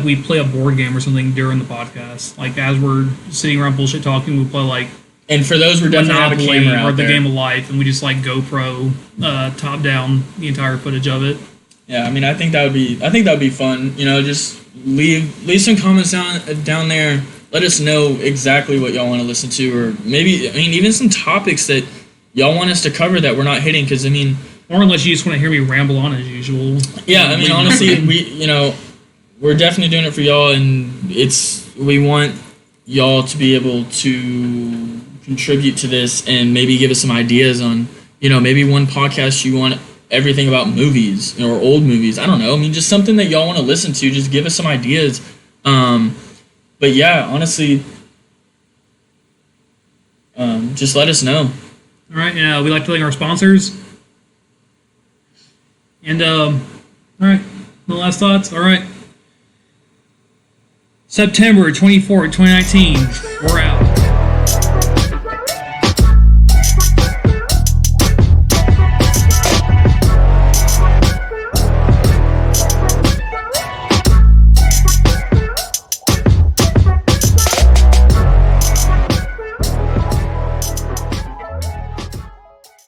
we play a board game or something during the podcast. As we're sitting around bullshit talking, we play And for those, we're definitely have a camera out or the there. Game of Life, and we just GoPro top down the entire footage of it. Yeah, I think that would be fun. Just leave some comments down there. Let us know exactly what y'all want to listen to, or maybe even some topics that y'all want us to cover that we're not hitting. Because or unless you just want to hear me ramble on as usual. Yeah, honestly, we're definitely doing it for y'all, and we want y'all to be able to contribute to this and maybe give us some ideas on, maybe one podcast you want everything about movies or old movies. I don't know. Just something that y'all want to listen to. Just give us some ideas. But yeah, honestly, just let us know. All right. Yeah, we like to thank our sponsors. And all right, the last thoughts. All right. September 24th, 2019. We're out.